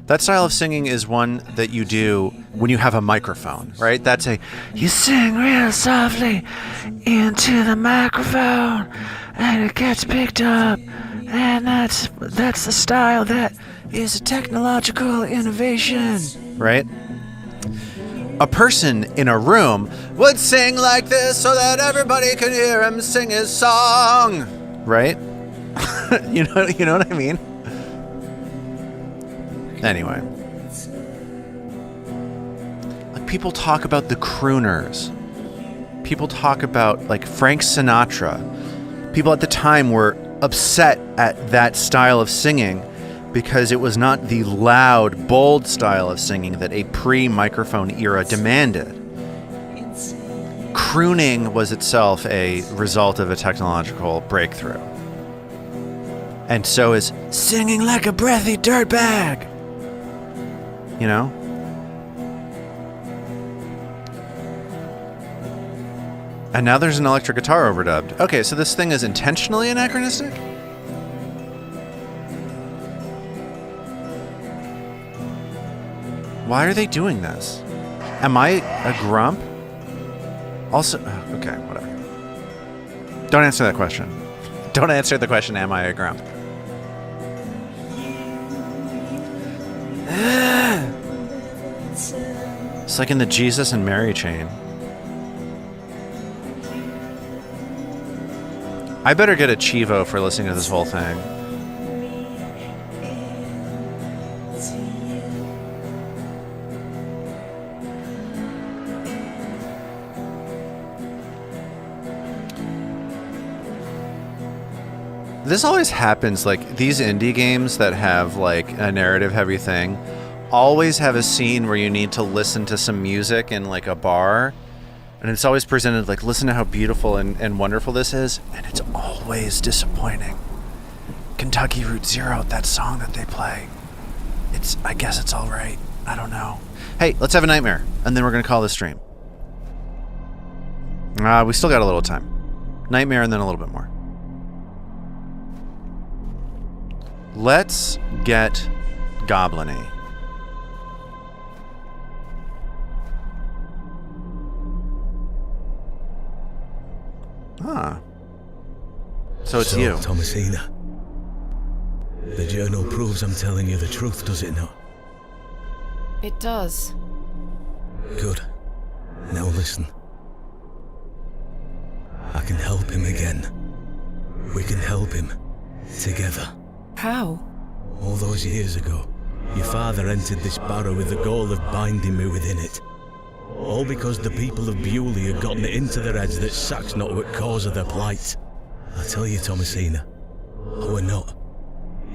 That style of singing is one that you do when you have a microphone, right? That's you sing real softly into the microphone and it gets picked up. And that's the style that is a technological innovation, right? A person in a room would sing like this so that everybody could hear him sing his song, right? you know what I mean? Anyway, like people talk about the crooners. People talk about like Frank Sinatra. People at the time were upset at that style of singing because it was not the loud, bold style of singing that a pre-microphone era demanded. Crooning was itself a result of a technological breakthrough. And so is singing like a breathy dirtbag. You know? And now there's an electric guitar overdubbed. Okay, so this thing is intentionally anachronistic? Why are they doing this? Am I a grump? Also, okay, whatever. Don't answer that question. Don't answer the question, am I a grump? It's like in the Jesus and Mary chain. I better get a Chivo for listening to this whole thing. This always happens, like, these indie games that have, like, a narrative-heavy thing always have a scene where you need to listen to some music in, like, a bar. And it's always presented like, listen to how beautiful and wonderful this is. And it's always disappointing. Kentucky Route Zero, that song that they play. I guess it's all right. I don't know. Hey, let's have a nightmare. And then we're going to call this stream. We still got a little time. Nightmare and then a little bit more. Let's get goblin-y. Ah. So it's you. Thomasina. The journal proves I'm telling you the truth, does it not? It does. Good. Now listen. I can help him again. We can help him. Together. How? All those years ago, your father entered this barrow with the goal of binding me within it. All because the people of Bewley had gotten it into their heads that Sack's not what cause of their plight. I tell you, Thomasina, we're not.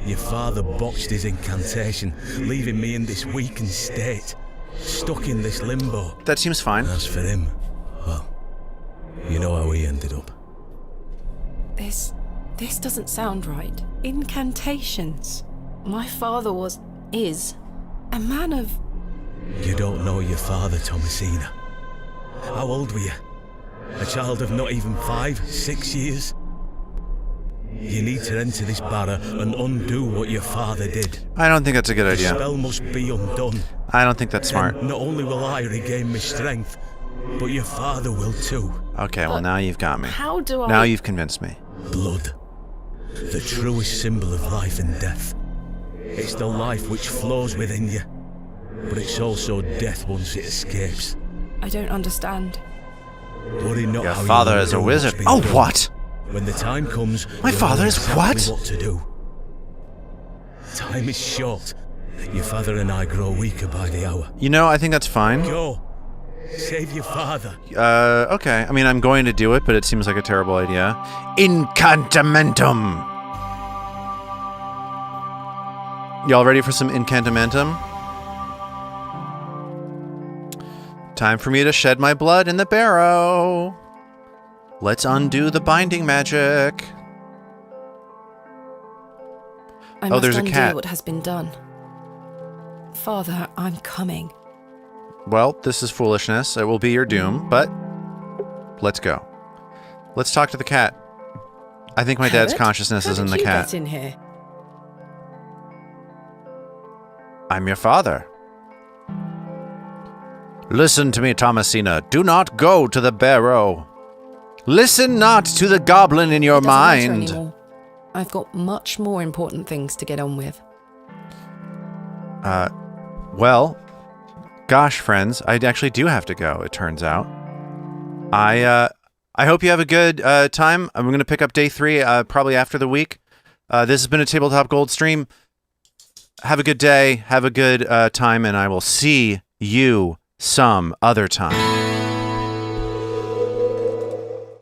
Your father botched his incantation, leaving me in this weakened state, stuck in this limbo. That seems fine. As for him, well, you know how he ended up. This doesn't sound right. Incantations. My father is a man of... You don't know your father, Thomasina. How old were you? A child of not even 5, 6 years? You need to enter this barrow and undo what your father did. I don't think that's a good idea. The spell must be undone. I don't think that's smart. And not only will I regain my strength, but your father will too. Okay, well now you've got me. How do I... Now you've convinced me. Blood. The truest symbol of life and death. It's the life which flows within you. But it's also death once it escapes. I don't understand. Worry not. Your how father is a wizard. Oh, done. what? When the time comes, my father is what? What to do. Time is short. Your father and I grow weaker by the hour. You know, I think that's fine. Go. Save your father. Okay. I mean, I'm going to do it, but it seems like a terrible idea. Incantamentum. Y'all ready for some incantamentum? Time for me to shed my blood in the barrow. Let's undo the binding magic. I must there's a undo cat. what has been done. Father, I'm coming. Well, this is foolishness. It will be your doom, but let's go. Let's talk to the cat. I think my dad's consciousness is in the cat. Get in here? I'm your father. Listen to me, Thomasina. Do not go to the Barrow. Listen not to the goblin in your It doesn't matter mind. anymore. I've got much more important things to get on with. Well, gosh, friends, I actually do have to go, it turns out. I hope you have a good time. I'm going to pick up day 3 probably after the week. This has been a Tabletop Gold stream. Have a good day, have a good time, and I will see you some other time.